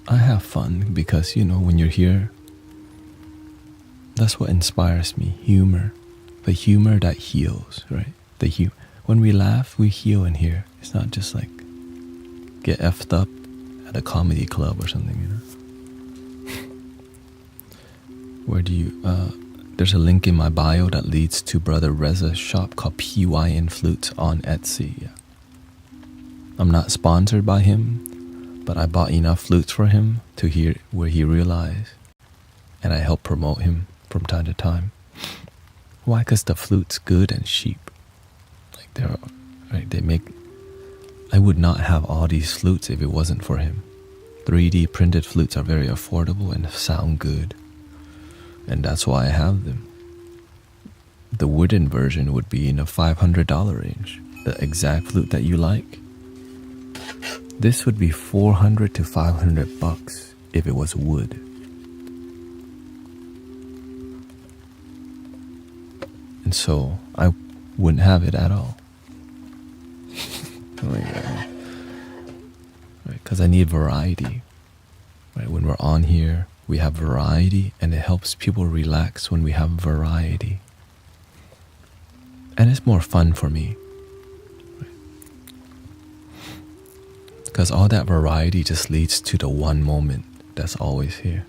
I have fun because, you know, when you're here, that's what inspires me. Humor. The humor that heals, right? When we laugh, we heal in here. It's not just like get effed up at a comedy club or something, you know? Where do you, there's a link in my bio that leads to Brother Reza's shop called PYN Flutes on Etsy. Yeah. I'm not sponsored by him, but I bought enough flutes for him to hear where he realized, and I help promote him from time to time. Why? Because the flute's good and cheap. Like I would not have all these flutes if it wasn't for him. 3D printed flutes are very affordable and sound good. And that's why I have them. The wooden version would be in the $500 range. The exact flute that you like. This would be $400 to $500 if it was wood. And so I wouldn't have it at all. Because I need variety. Right? When we're on here, we have variety, and it helps people relax when we have variety. And it's more fun for me. Because all that variety just leads to the one moment that's always here.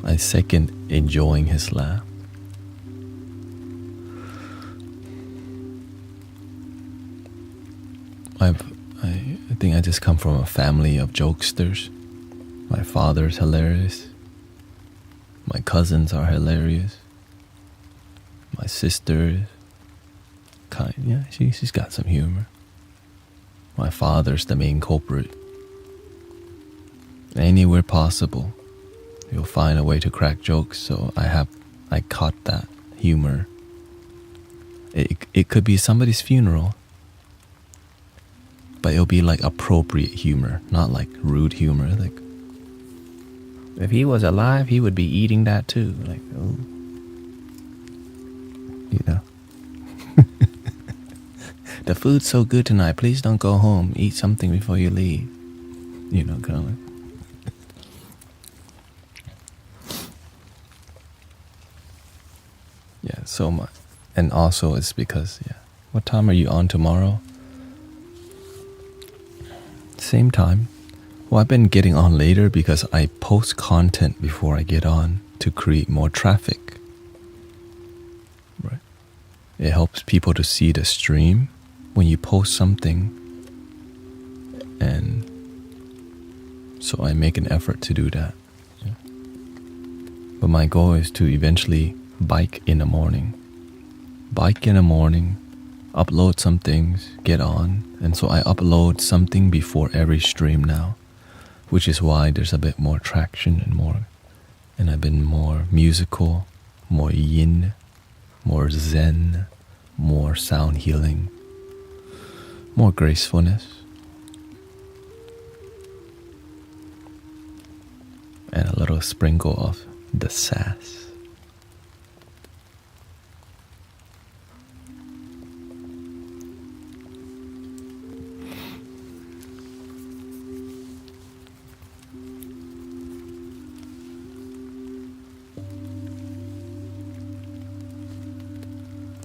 I second enjoying his laugh. I think I just come from a family of jokesters. My father's hilarious. My cousins are hilarious. My sister is she's got some humor. My father's the main culprit. Anywhere possible, you'll find a way to crack jokes, so I caught that humor. It could be somebody's funeral, but it'll be like appropriate humor, not like rude humor. Like, if he was alive, he would be eating that too. Like, oh, you know. The food's so good tonight. Please don't go home. Eat something before you leave. You know, kind of like. Yeah, so much. And also it's because, yeah. What time are you on tomorrow? Same time. Well, I've been getting on later because I post content before I get on to create more traffic. Right. It helps people to see the stream when you post something. And so I make an effort to do that. Yeah. But my goal is to eventually bike in the morning. Bike in the morning, upload some things, get on. And so I upload something before every stream now, which is why there's a bit more traction and more. And I've been more musical, more yin, more zen, more sound healing, more gracefulness. And a little sprinkle of the sass.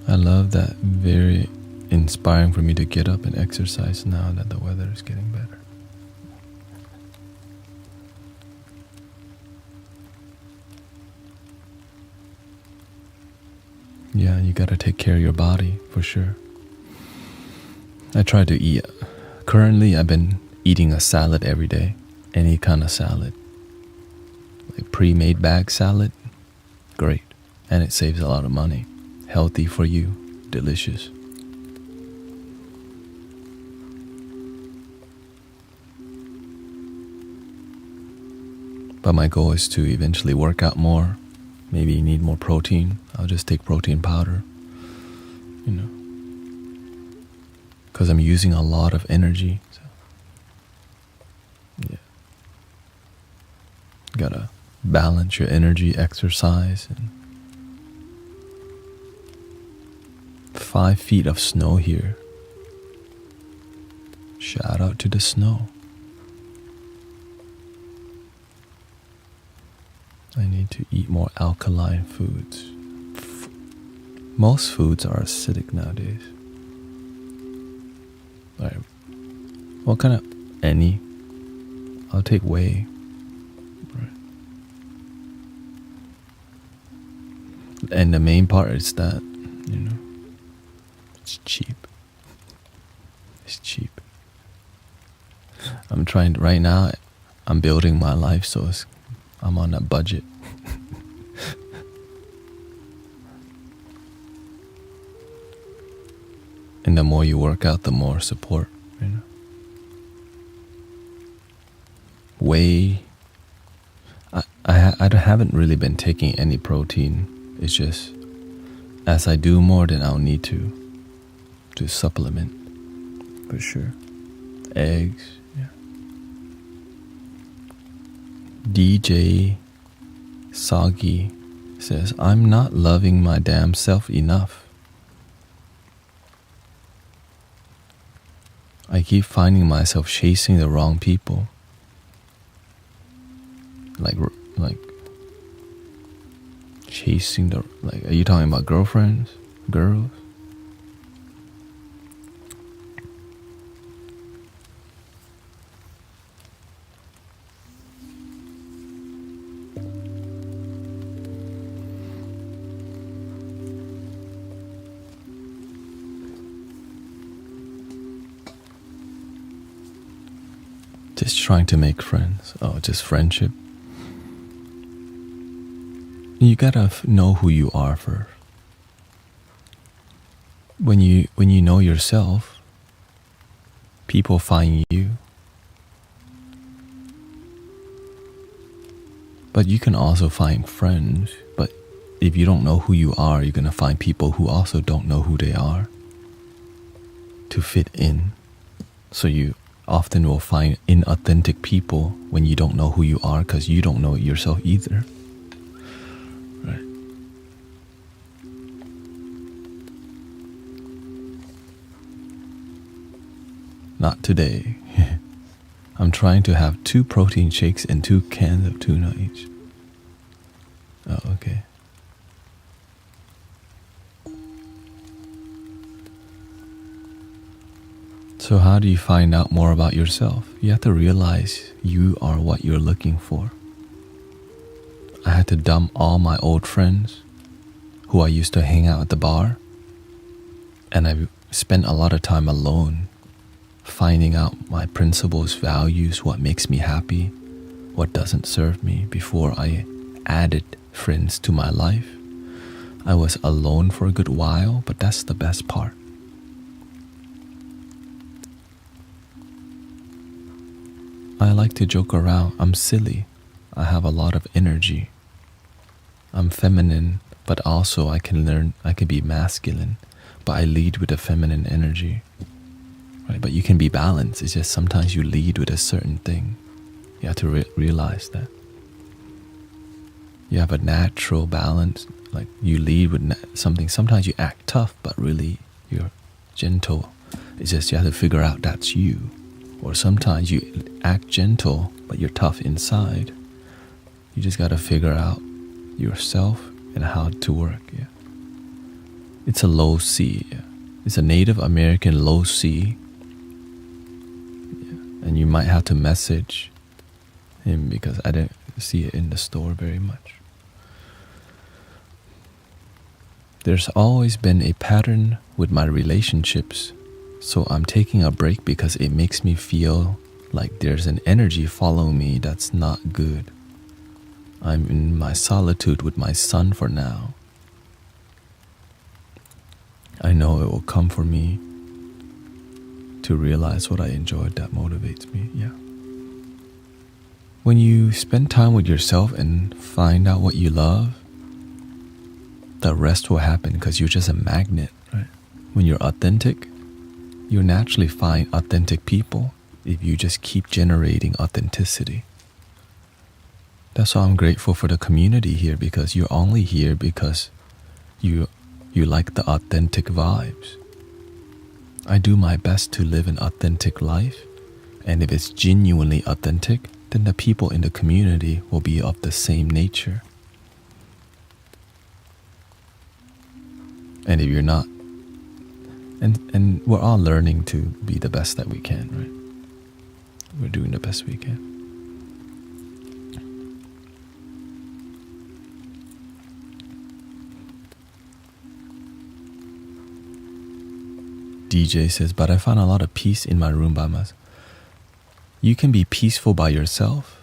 I love that. Very inspiring for me to get up and exercise now that the weather is getting better. Yeah, you gotta take care of your body for sure. I try to eat. Currently, I've been eating a salad every day. Any kind of salad. Like pre-made bag salad. Great. And it saves a lot of money. Healthy for you. Delicious. But my goal is to eventually work out more. Maybe you need more protein. I'll just take protein powder. You know. Because I'm using a lot of energy. So. Yeah. Gotta balance your energy, exercise, and 5 feet of snow here. Shout out to the snow. I need to eat more alkaline foods. Most foods are acidic nowadays. Alright. What kind of any? I'll take whey. Right. And the main part is that, you know, it's cheap. It's cheap. I'm trying to, right now, I'm building my life, so I'm on a budget. And the more you work out, the more support, you know. Whey. I haven't really been taking any protein. It's just, as I do more, then I'll need to supplement, for sure. Eggs, yeah. DJ Soggy says, I'm not loving my damn self enough. I keep finding myself chasing the wrong people. Like chasing the, like, are you talking about girlfriends? Girls? Just trying to make friends. Oh, just friendship. You gotta know who you are first. When you know yourself, people find you. But you can also find friends. But if you don't know who you are, you're gonna find people who also don't know who they are to fit in. So you often will find inauthentic people when you don't know who you are, because you don't know it yourself either. Right. Not today. I'm trying to have 2 protein shakes and 2 cans of tuna each. Oh, okay. So how do you find out more about yourself? You have to realize you are what you're looking for. I had to dump all my old friends who I used to hang out at the bar, and I spent a lot of time alone finding out my principles, values, what makes me happy, what doesn't serve me before I added friends to my life. I was alone for a good while, but that's the best part. I like to joke around. I'm silly. I have a lot of energy. I'm feminine, but also I can be masculine, but I lead with a feminine energy. Right? But you can be balanced. It's just sometimes you lead with a certain thing. You have to realize that. You have a natural balance, like you lead with something. Sometimes you act tough, but really you're gentle. It's just you have to figure out that's you. Or sometimes you act gentle, but you're tough inside. You just got to figure out yourself and how to work. Yeah. It's a low C. Yeah. It's a Native American low C. Yeah. And you might have to message him because I didn't see it in the store very much. There's always been a pattern with my relationships. So I'm taking a break because it makes me feel like there's an energy following me that's not good. I'm in my solitude with my son for now. I know it will come for me to realize what I enjoyed that motivates me. Yeah. When you spend time with yourself and find out what you love, the rest will happen because you're just a magnet, right? When you're authentic, you naturally find authentic people if you just keep generating authenticity. That's why I'm grateful for the community here, because you're only here because you like the authentic vibes. I do my best to live an authentic life, and if it's genuinely authentic, then the people in the community will be of the same nature. And if you're not, and we're all learning to be the best that we can, right? We're doing the best we can. DJ says, but I found a lot of peace in my room by myself. You can be peaceful by yourself,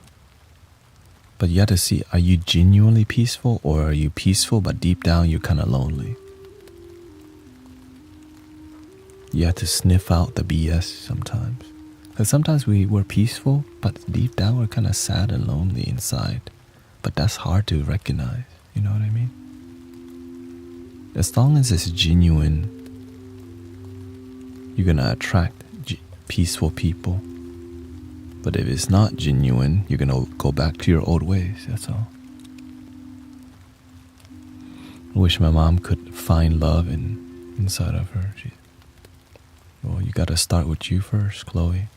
but you have to see, are you genuinely peaceful, or are you peaceful but deep down you're kind of lonely? You have to sniff out the BS sometimes. Because sometimes we're peaceful, but deep down we're kind of sad and lonely inside. But that's hard to recognize, you know what I mean? As long as it's genuine, you're going to attract peaceful people. But if it's not genuine, you're going to go back to your old ways, that's all. I wish my mom could find love inside of her. Well, you got to start with you first, Chloe.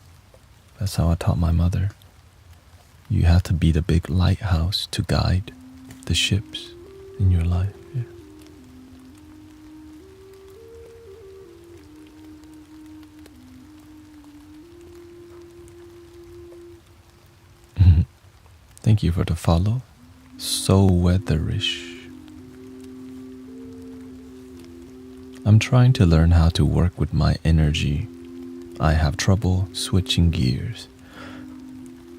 That's how I taught my mother. You have to be the big lighthouse to guide the ships in your life. Yeah. Thank you for the follow. So weatherish. I'm trying to learn how to work with my energy. I have trouble switching gears.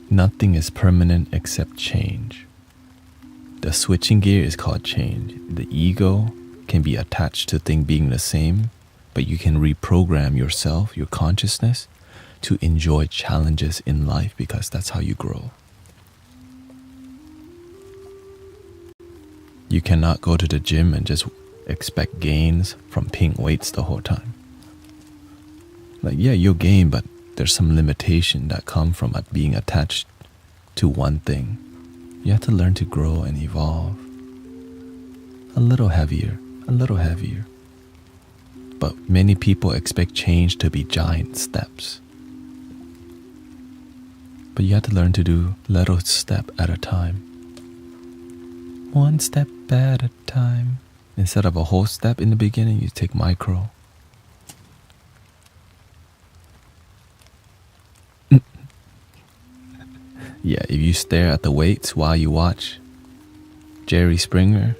Nothing is permanent except change. The switching gear is called change. The ego can be attached to things being the same, but you can reprogram yourself, your consciousness, to enjoy challenges in life because that's how you grow. You cannot go to the gym and just expect gains from paying weights the whole time. Like, yeah, you'll gain, but there's some limitation that come from being attached to one thing. You have to learn to grow and evolve. A little heavier. But many people expect change to be giant steps. But you have to learn to do little step at a time. One step at a time. Instead of a whole step in the beginning, you take micro. Yeah, if you stare at the weights while you watch Jerry Springer,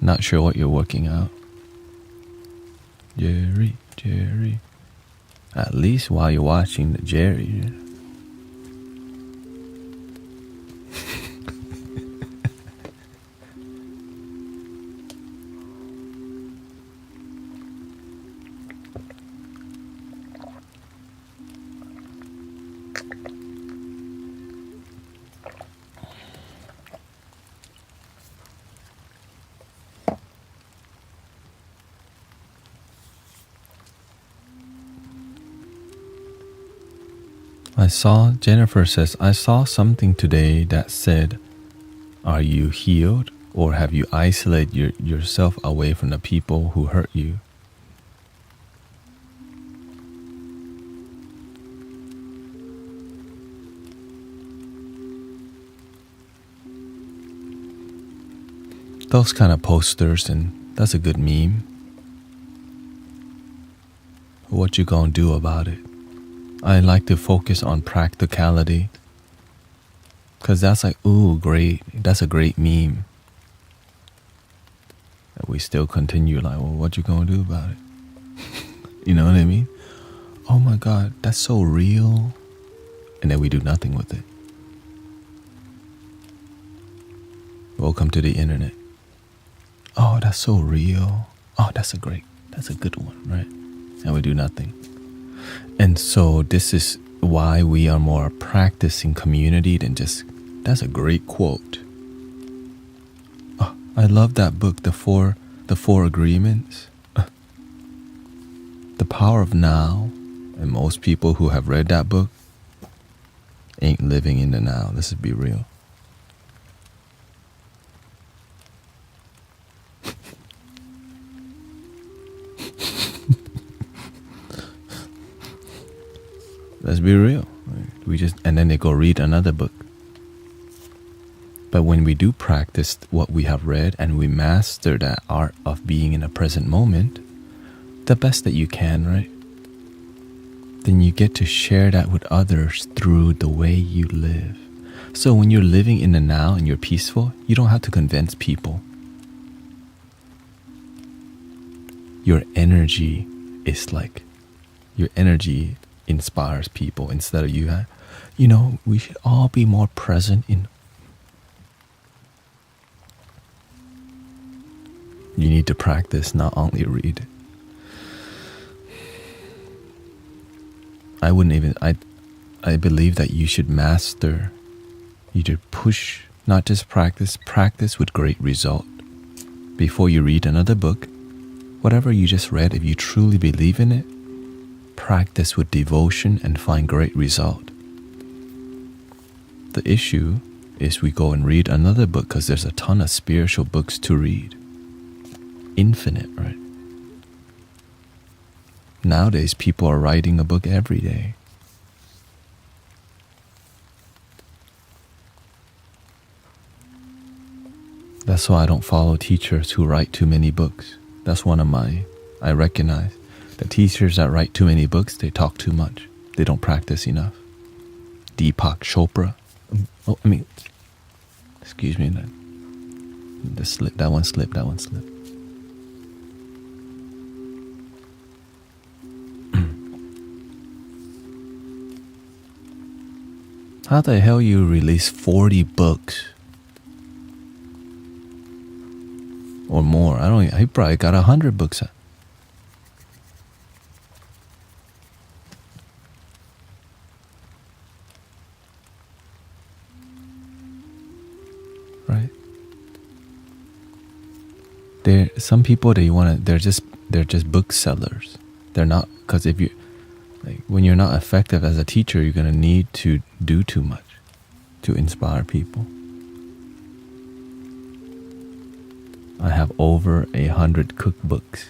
not sure what you're working out. Jerry. At least while you're watching the Jerry. Jennifer says, I saw something today that said, are you healed or have you isolated yourself away from the people who hurt you? Those kind of posters, and that's a good meme. What you gonna do about it? I like to focus on practicality, because that's like, ooh, great, that's a great meme. And we still continue like, well, what you gonna do about it? You know what I mean? Oh my God, that's so real. And then we do nothing with it. Welcome to the internet. Oh, that's so real. Oh, that's a good one, right? And we do nothing. And so this is why we are more practicing community than just, that's a great quote. Oh, I love that book, The Four Agreements. The Power of Now. And most people who have read that book ain't living in the now. Let's be real. Let's be real. And then they go read another book. But when we do practice what we have read and we master that art of being in a present moment, the best that you can, right? Then you get to share that with others through the way you live. So when you're living in the now and you're peaceful, you don't have to convince people. Your energy inspires people instead of you. We should all be more present in. You need to practice, not only read. I believe that you should master, you should push, not just practice with great result. Before you read another book, whatever you just read, if you truly believe in it, practice with devotion and find great result. The issue is we go and read another book because there's a ton of spiritual books to read. Infinite, right? Nowadays, people are writing a book every day. That's why I don't follow teachers who write too many books. That's I recognize the teachers that write too many books, they talk too much. They don't practice enough. Deepak Chopra. Excuse me. That one slipped. How the hell you release 40 books? Or more. He probably got 100 books. Right? Some people they're just booksellers. They're not, because when you're not effective as a teacher, you're gonna need to do too much to inspire people. I have over 100 cookbooks.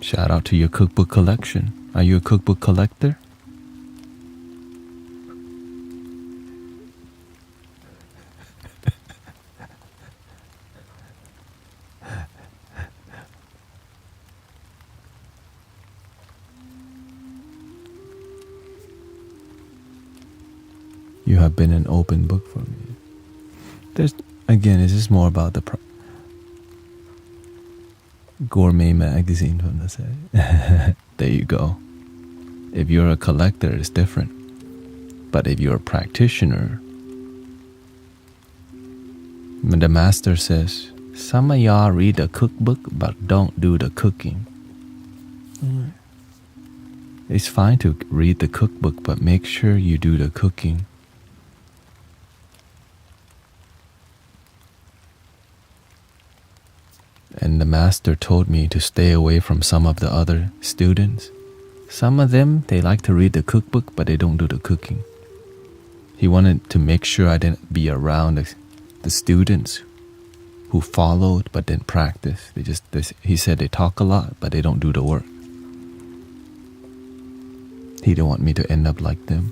Shout out to your cookbook collection. Are you a cookbook collector? You have been an open book for me. Again, it's just more about the gourmet magazine from the side. There you go. If you're a collector, it's different. But if you're a practitioner, the master says, some of y'all read the cookbook but don't do the cooking. It's fine to read the cookbook, but make sure you do the cooking. And the master told me to stay away from some of the other students. Some of them, they like to read the cookbook, but they don't do the cooking. He wanted to make sure I didn't be around the students who followed but didn't practice. He said they talk a lot, but they don't do the work. He didn't want me to end up like them.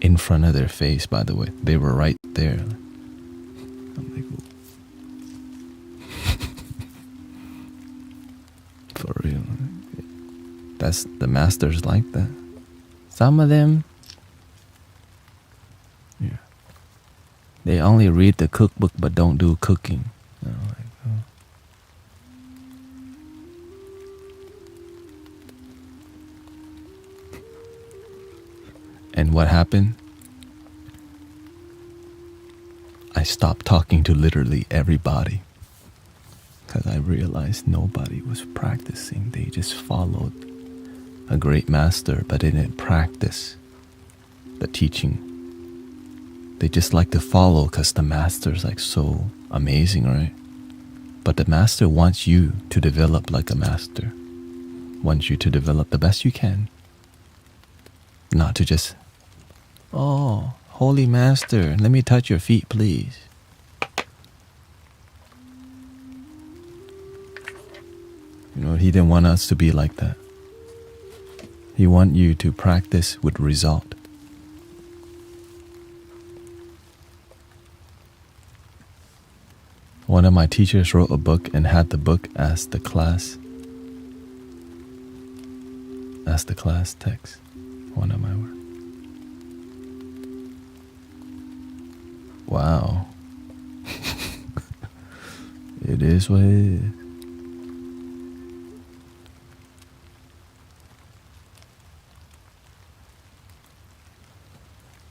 In front of their face, by the way. They were right there. I'm like, for real. That's the masters like that. Some of them, yeah, they only read the cookbook but don't do cooking. I'm like, oh. And what happened? I stopped talking to literally everybody. Because I realized nobody was practicing. They just followed a great master, but they didn't practice the teaching. They just like to follow because the master's like so amazing, right? But the master wants you to develop like a master. Wants you to develop the best you can. Not to just, oh, holy master, let me touch your feet, please. You know, he didn't want us to be like that. He wants you to practice with result. One of my teachers wrote a book and had the book as the class text. One of my words. Wow. It is what it is.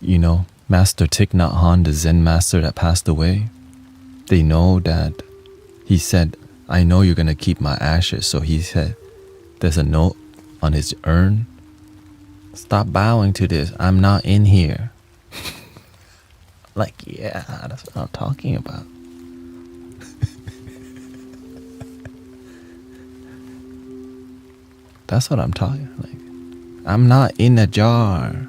You know, Master Thich Nhat Hanh, the Zen master that passed away, they know that he said, I know you're going to keep my ashes. So he said, there's a note on his urn. Stop bowing to this. I'm not in here. Like, yeah, that's what I'm talking about. That's what I'm talking. Like, I'm not in a jar.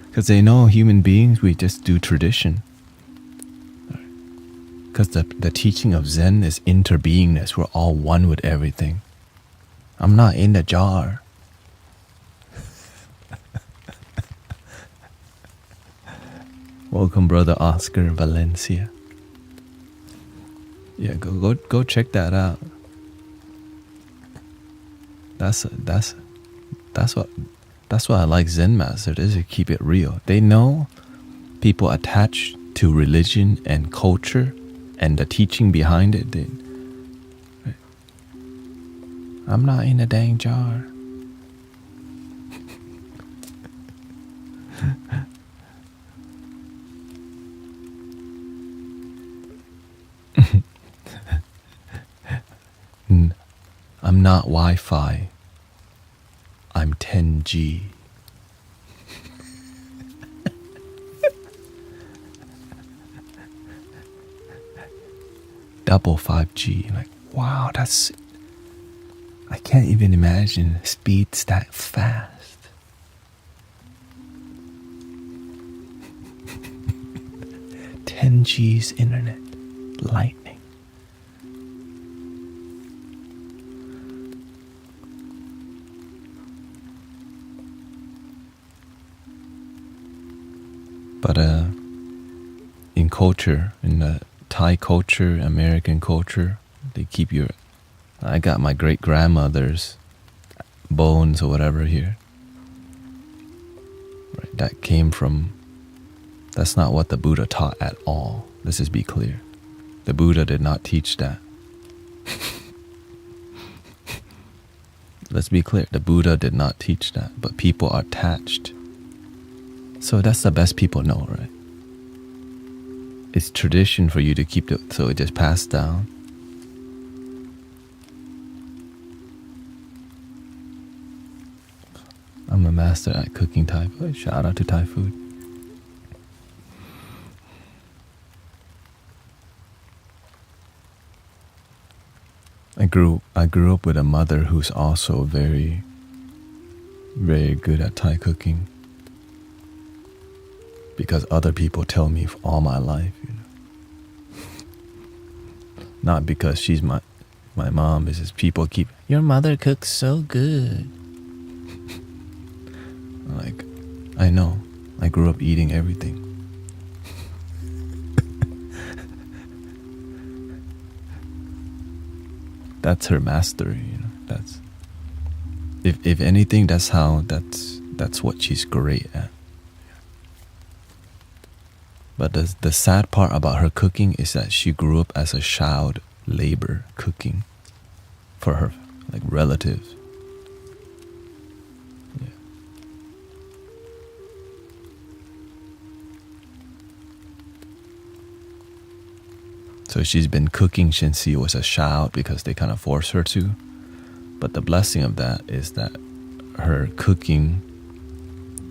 Because they know human beings, we just do tradition. Because the teaching of Zen is interbeingness. We're all one with everything. I'm not in the jar. Welcome, brother Oscar Valencia. Yeah, go check that out. That's what I like Zen masters is to keep it real. They know people attached to religion and culture and the teaching behind it. Right? I'm not in a dang jar. I'm not Wi-Fi. I'm 10G. Double 5G. Like, wow, I can't even imagine speeds that fast. $10G's internet. Lightning. But in culture, in the Thai culture, American culture, they keep your... I got my great-grandmother's bones or whatever here. Right, that came from... That's not what the Buddha taught at all. Let's just be clear. The Buddha did not teach that. Let's be clear. The Buddha did not teach that, but people are attached. So that's the best people know, right? It's tradition for you to keep it, so it just passed down. I'm a master at cooking Thai food. Shout out to Thai food. I grew up with a mother who's also very, very good at Thai cooking. Because other people tell me for all my life, you know. Not because she's my mom, it's just people keep, your mother cooks so good. Like, I know. I grew up eating everything. That's her mastery, you know. That's, if anything, that's what she's great at. But the sad part about her cooking is that she grew up as a child labor cooking for her like relatives. Yeah. So she's been cooking since she was a child because they kind of forced her to. But the blessing of that is that her cooking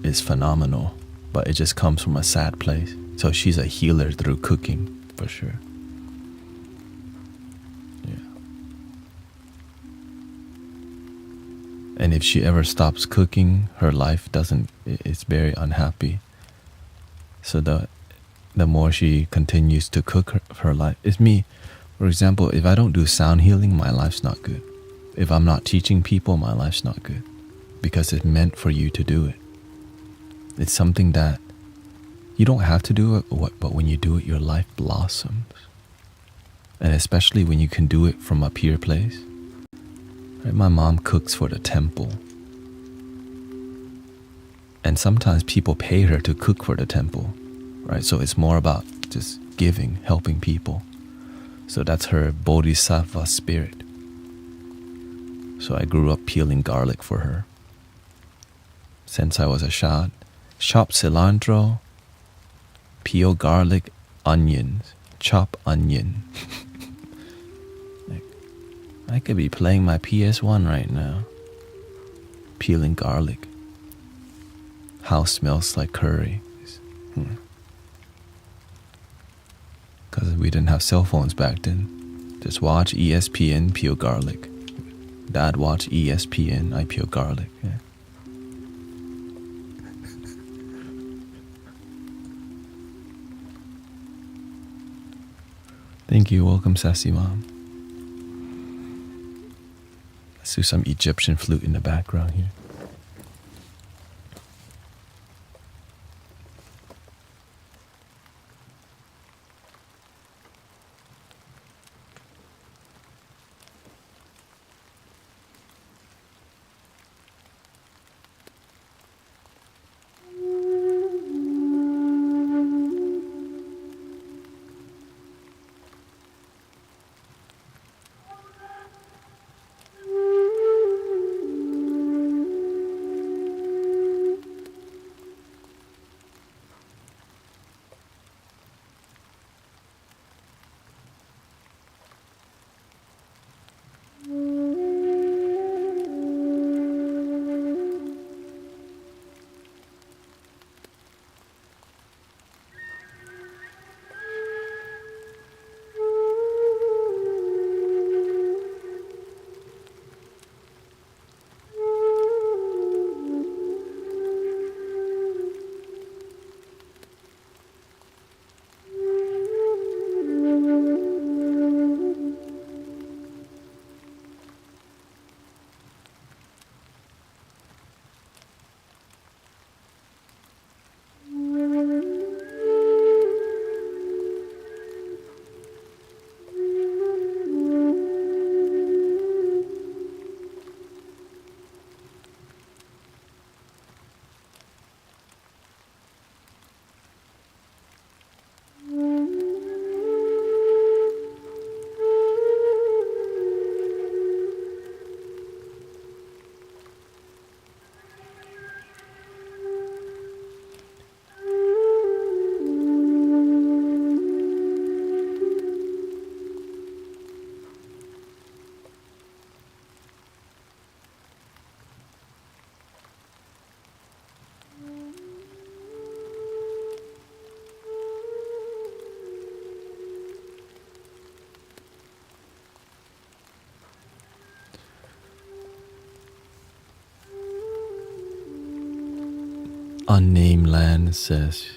is phenomenal, but it just comes from a sad place. So she's a healer through cooking, for sure. Yeah. And if she ever stops cooking, her life it's very unhappy. So the more she continues to cook her life, it's me. For example, if I don't do sound healing, my life's not good. If I'm not teaching people, my life's not good. Because it's meant for you to do it. It's something that you don't have to do it, but when you do it, your life blossoms. And especially when you can do it from a pure place. Right? My mom cooks for the temple. And sometimes people pay her to cook for the temple. Right? So it's more about just giving, helping people. So that's her bodhisattva spirit. So I grew up peeling garlic for her. Since I was a child. Chop cilantro, peel garlic, onions, chop onion. Like, I could be playing my PS1 right now. Peeling garlic. House smells like curry. Because we didn't have cell phones back then. Just watch ESPN, peel garlic. Dad watch ESPN, I peel garlic. Yeah. Thank you, welcome Sassy Mom. Let's do some Egyptian flute in the background here. Unnamed Land says,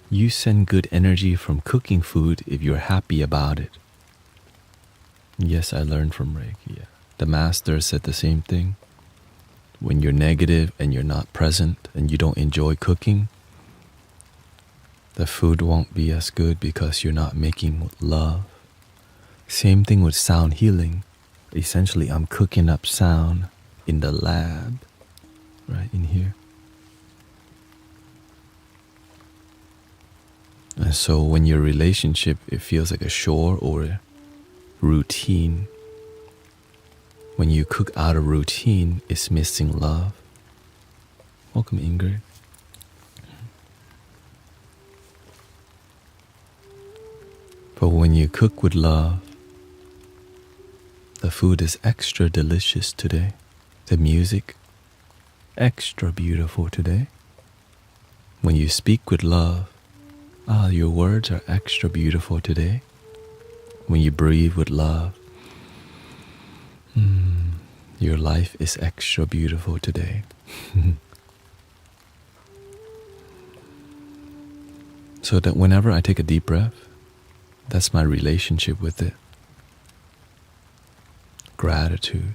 you send good energy from cooking food if you're happy about it. Yes, I learned from Reiki. Yeah. The master said the same thing. When you're negative and you're not present and you don't enjoy cooking, the food won't be as good because you're not making love. Same thing with sound healing. Essentially, I'm cooking up sound in the lab, right in here. And so when your relationship, it feels like a chore or a routine. When you cook out of routine, it's missing love. Welcome, Ingrid. But when you cook with love, the food is extra delicious today. The music, extra beautiful today. When you speak with love, your words are extra beautiful today. When you breathe with love, your life is extra beautiful today. So that whenever I take a deep breath, that's my relationship with it. Gratitude.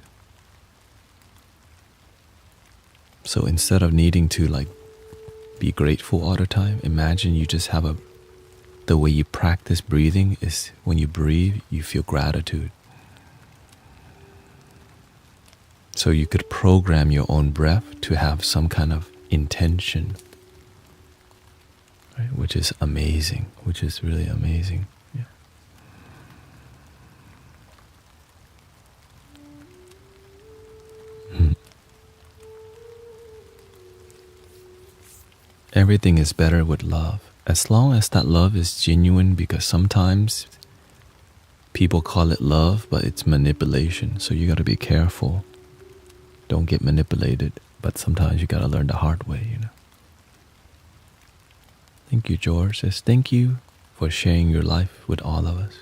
So instead of needing to be grateful all the time, imagine you just have the way you practice breathing is when you breathe, you feel gratitude. So you could program your own breath to have some kind of intention, right? Which is amazing, which is really amazing. Yeah. Everything is better with love, as long as that love is genuine, because sometimes people call it love, but it's manipulation. So you got to be careful. Don't get manipulated, but sometimes you got to learn the hard way, Thank you, George. Says, thank you for sharing your life with all of us.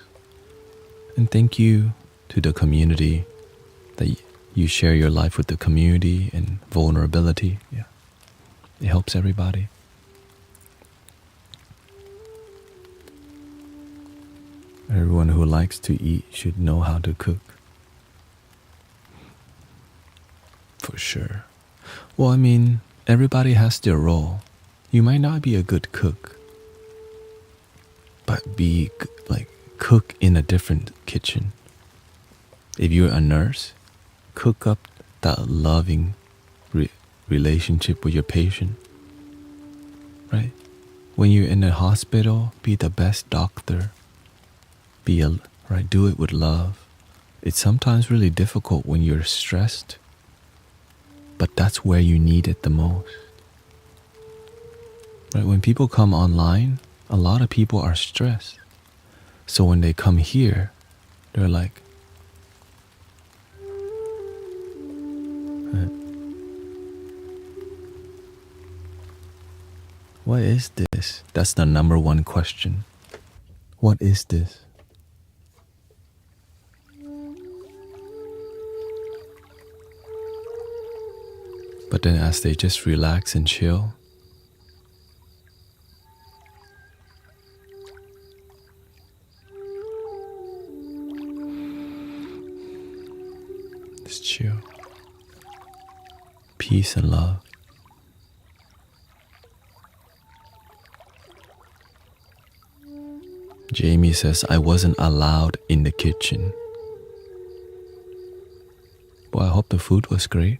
And thank you to the community that you share your life with the community and vulnerability. Yeah. It helps everybody. Everyone who likes to eat should know how to cook. For sure. Well, I mean, everybody has their role. You might not be a good cook, but cook in a different kitchen. If you're a nurse, cook up that loving relationship with your patient, right? When you're in a hospital, be the best doctor. Do it with love. It's sometimes really difficult when you're stressed, but that's where you need it the most. Right? When people come online, a lot of people are stressed. So when they come here, they're like, what is this? That's the number one question. What is this? But then as they just relax and chill, just chill. Peace and love. Jamie says, I wasn't allowed in the kitchen. Well, I hope the food was great.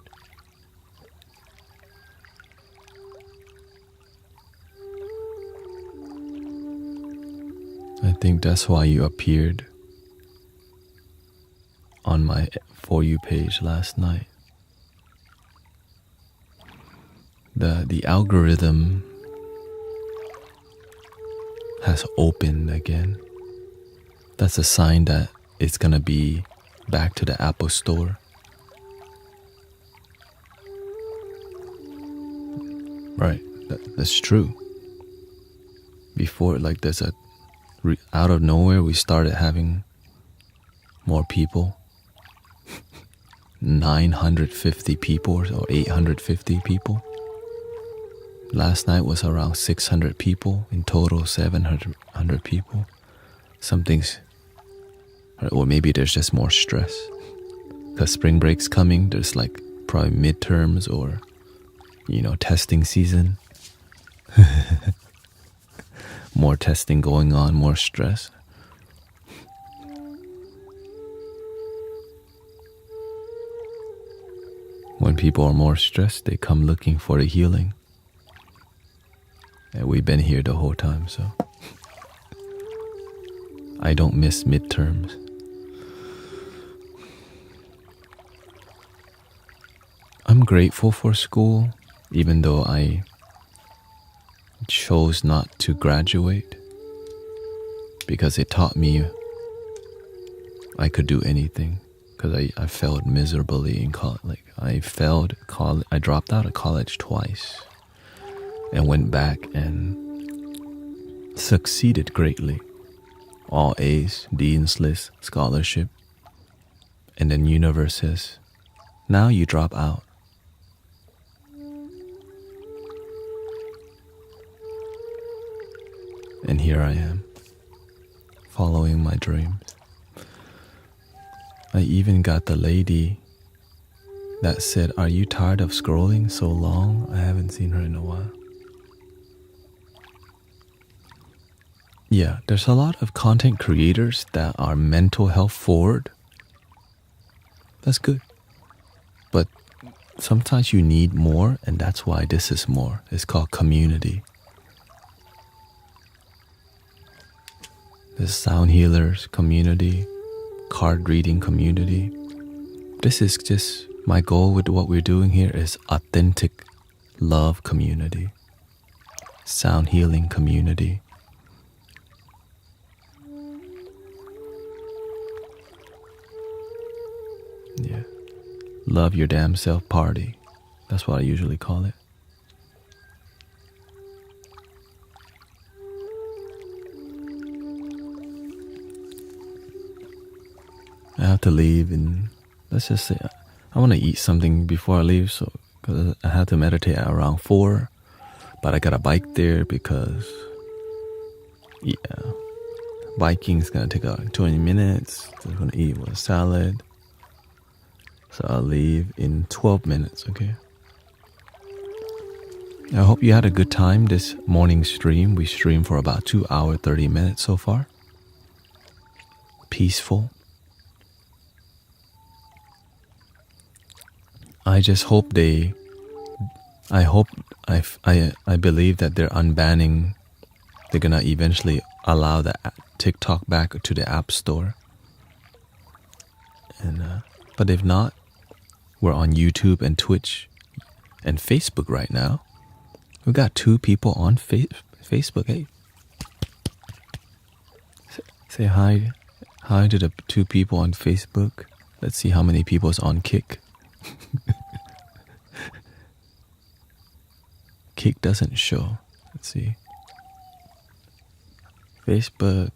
I think that's why you appeared on my For You page last night. The algorithm has opened again. That's a sign that it's gonna be back to the Apple Store. Right, that's true. Before, there's out of nowhere, we started having more people. 950 people or 850 people. Last night was around 600 people. In total, 700 people. Something's... Or maybe there's just more stress. Because spring break's coming. There's like probably midterms or, testing season. More testing going on, more stress. When people are more stressed, they come looking for the healing. And we've been here the whole time, so I don't miss midterms. I'm grateful for school, even though I chose not to graduate, because it taught me I could do anything. Because I failed miserably in college. Like I failed college. I dropped out of college twice, and went back and succeeded greatly. All A's, Dean's List, scholarship, and then universe says, now you drop out. And here I am, following my dreams. I even got the lady that said, are you tired of scrolling so long? I haven't seen her in a while. Yeah, there's a lot of content creators that are mental health forward. That's good. But sometimes you need more, and that's why this is more. It's called community. There's sound healers community, card reading community. This is just my goal with what we're doing here is authentic love community, sound healing community. Yeah, love your damn self party. That's what I usually call it. I have to leave in, let's just say, I want to eat something before I leave, so cause I have to meditate at around 4, but I got a bike there because, biking's gonna take about 20 minutes. So I'm gonna eat with a salad, so I'll leave in 12 minutes, okay? I hope you had a good time this morning stream. We streamed for about 2 hours, 30 minutes so far. Peaceful. I just hope I believe that they're unbanning, they're gonna eventually allow the TikTok back to the App Store. And but if not, we're on YouTube and Twitch and Facebook right now. We got 2 people on Facebook. Hey, say hi to the 2 people on Facebook. Let's see how many people's on Kick. Kick doesn't show. Let's see. Facebook.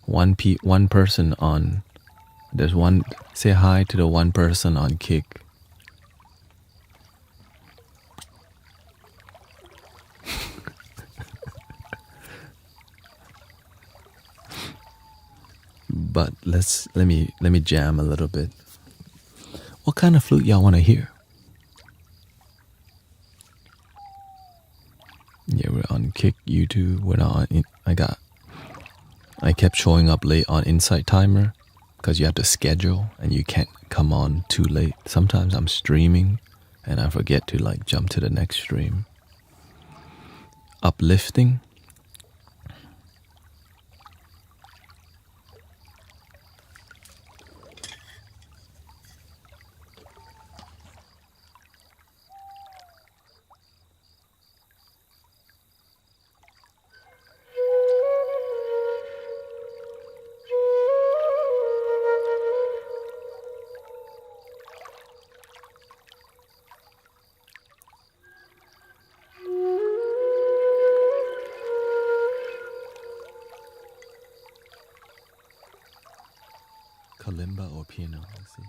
One person on. There's one. Say hi to the one person on Kick. But let me jam a little bit. What kind of flute y'all want to hear? Yeah, we're on Kick, YouTube. We're not on. I kept showing up late on Insight Timer because you have to schedule and you can't come on too late. Sometimes I'm streaming and I forget to jump to the next stream. Uplifting. Kalimba or piano? Let's see.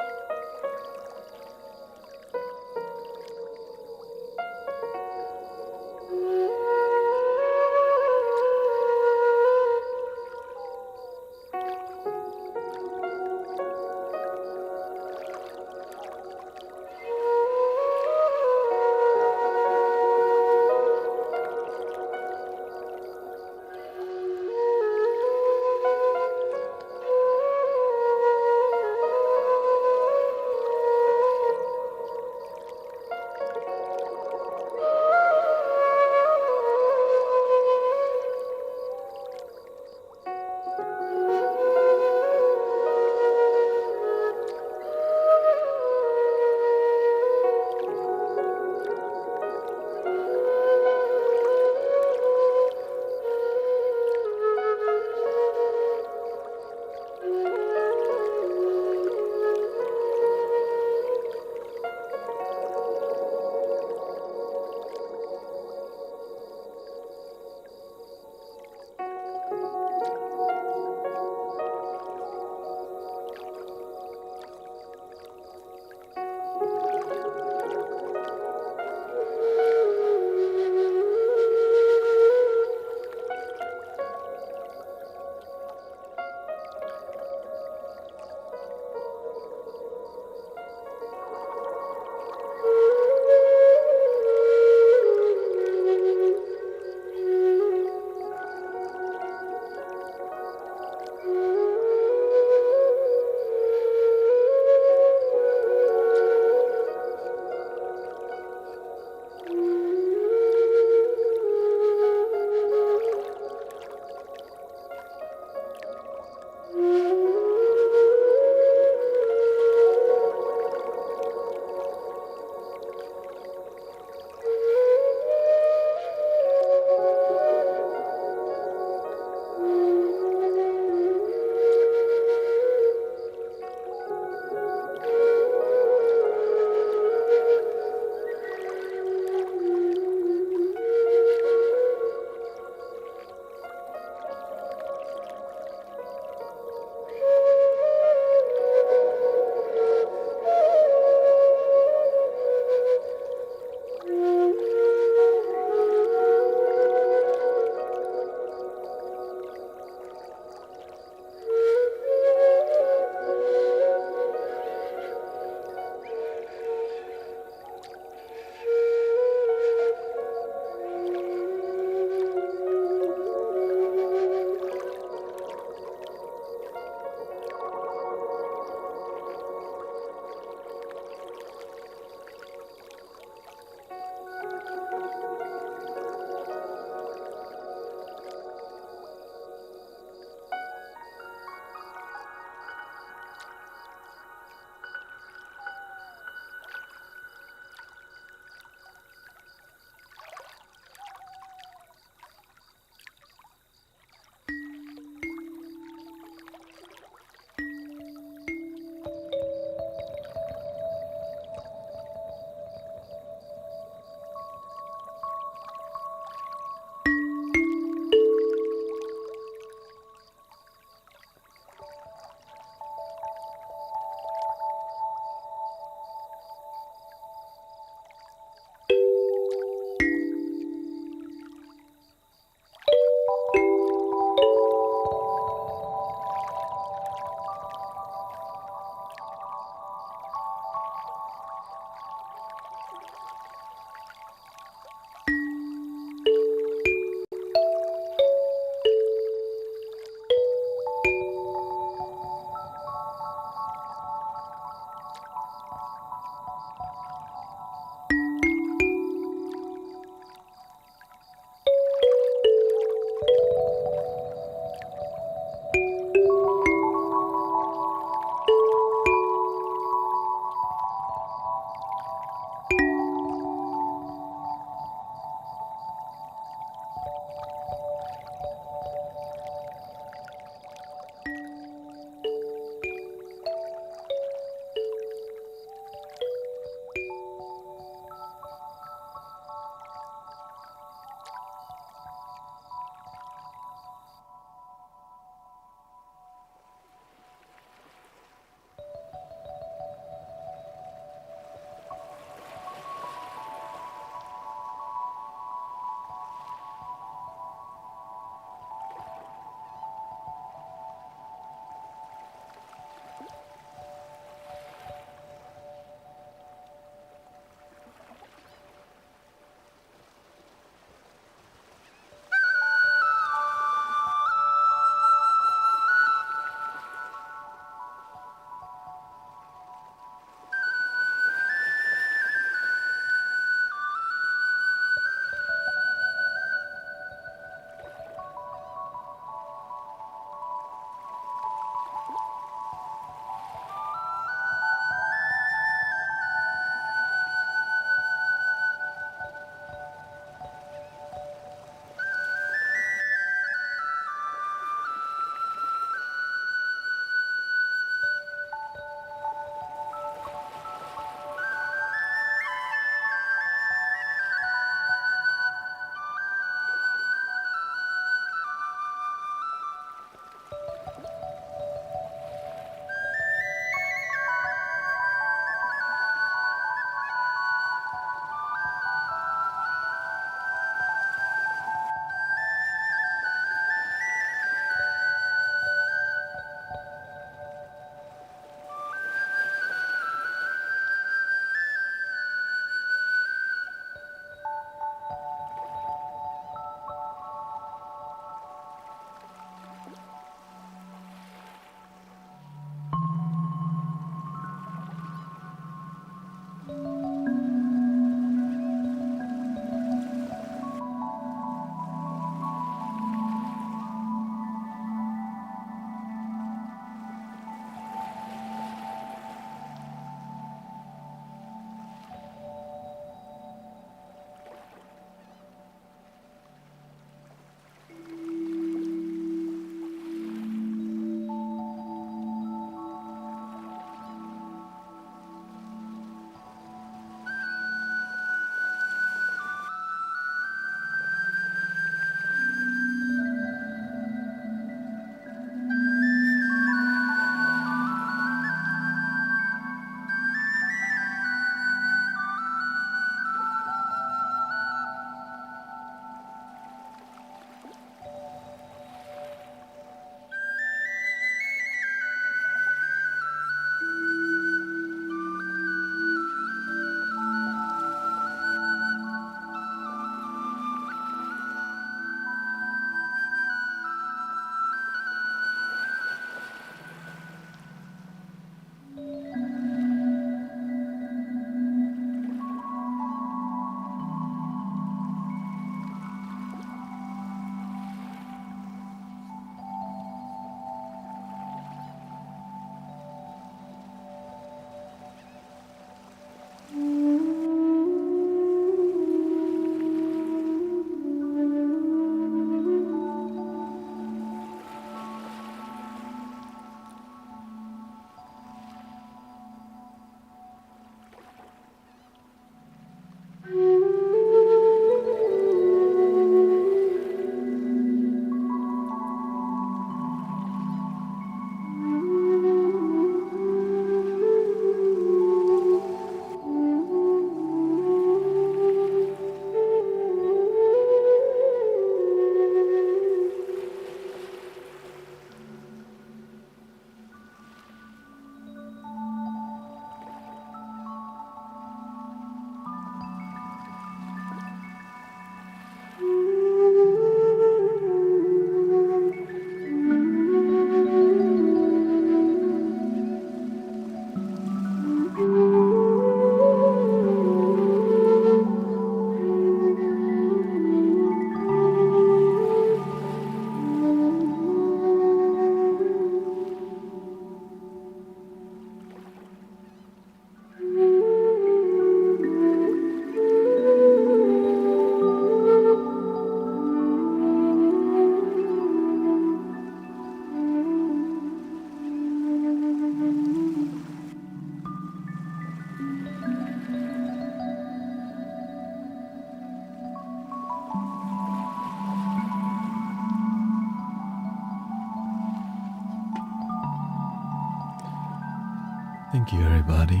Thank you, everybody.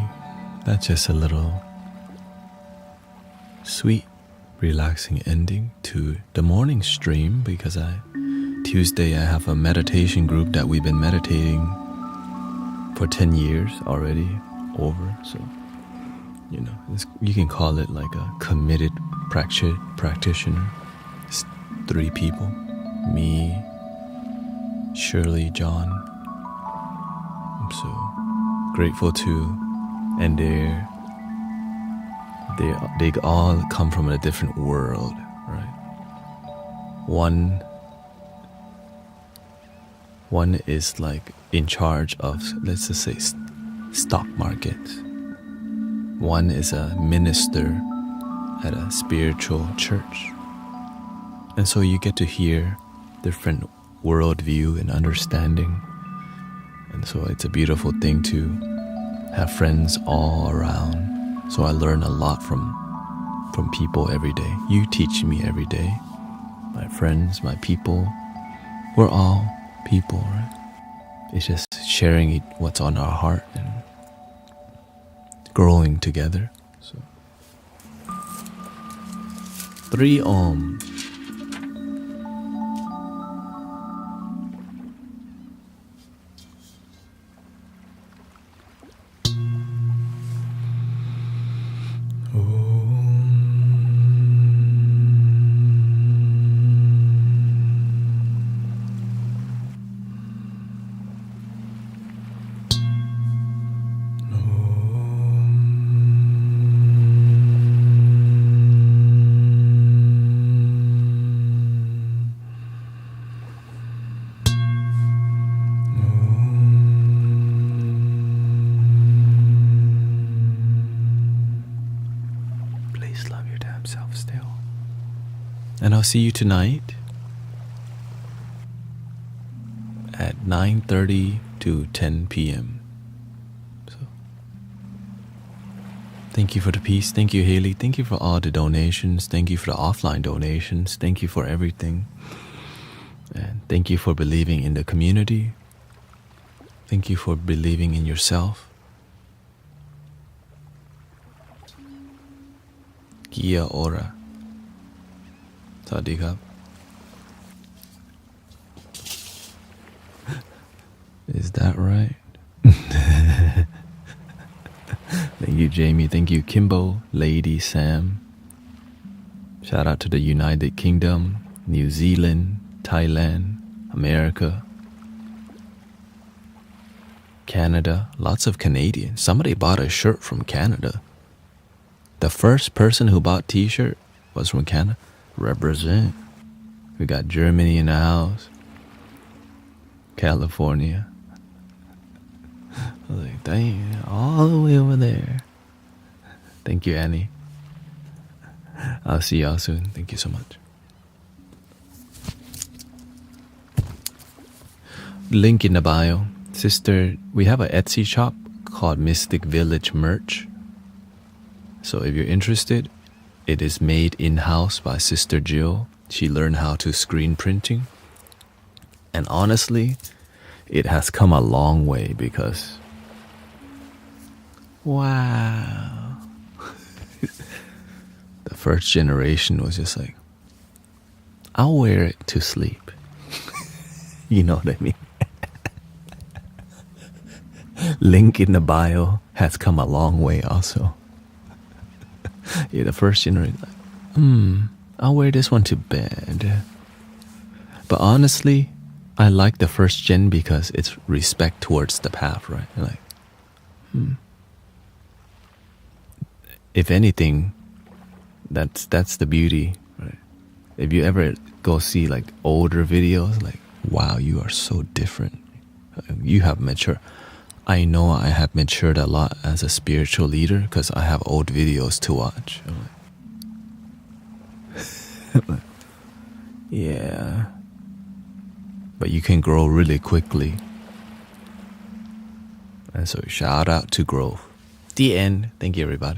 That's just a little sweet, relaxing ending to the morning stream because Tuesday I have a meditation group that we've been meditating for 10 years already over. So, you can call it like a committed practitioner. It's 3 people, me, Shirley, John. I'm so grateful to, and they all come from a different world, right? One is like in charge of, let's just say, stock market. One is a minister at a spiritual church. And so you get to hear different worldview and understanding. And so it's a beautiful thing to have friends all around. So I learn a lot from people every day. You teach me every day. My friends, my people, we're all people, right? It's just sharing what's on our heart and growing together. So 3 Om. And I'll see you tonight at 9:30 to 10 p.m. So, thank you for the peace. Thank you, Haley. Thank you for all the donations. Thank you for the offline donations. Thank you for everything. And thank you for believing in the community. Thank you for believing in yourself. Kia ora. Sawadee krap. Is that right? Thank you, Jamie. Thank you, Kimbo, Lady, Sam. Shout out to the United Kingdom, New Zealand, Thailand, America, Canada. Lots of Canadians. Somebody bought a shirt from Canada. The first person who bought t-shirt was from Canada. Represent. We got Germany in the house. California. I was like, dang, all the way over there. Thank you, Annie. I'll see y'all soon. Thank you so much. Link in the bio. Sister, we have an Etsy shop called Mystic Village Merch. So if you're interested, it is made in-house by Sister Jill. She learned how to screen printing. And honestly, it has come a long way because, wow. The first generation was just like, I'll wear it to sleep. You know what I mean? Link in the bio has come a long way also. Yeah, the first generation, like, I'll wear this one to bed. But honestly, I like the first gen because it's respect towards the path, right? Like, if anything, that's the beauty, right? If you ever go see like older videos, like, wow, you are so different. You have matured. I know I have matured a lot as a spiritual leader because I have old videos to watch. I'm like, yeah. But you can grow really quickly. And so shout out to growth. The end. Thank you, everybody.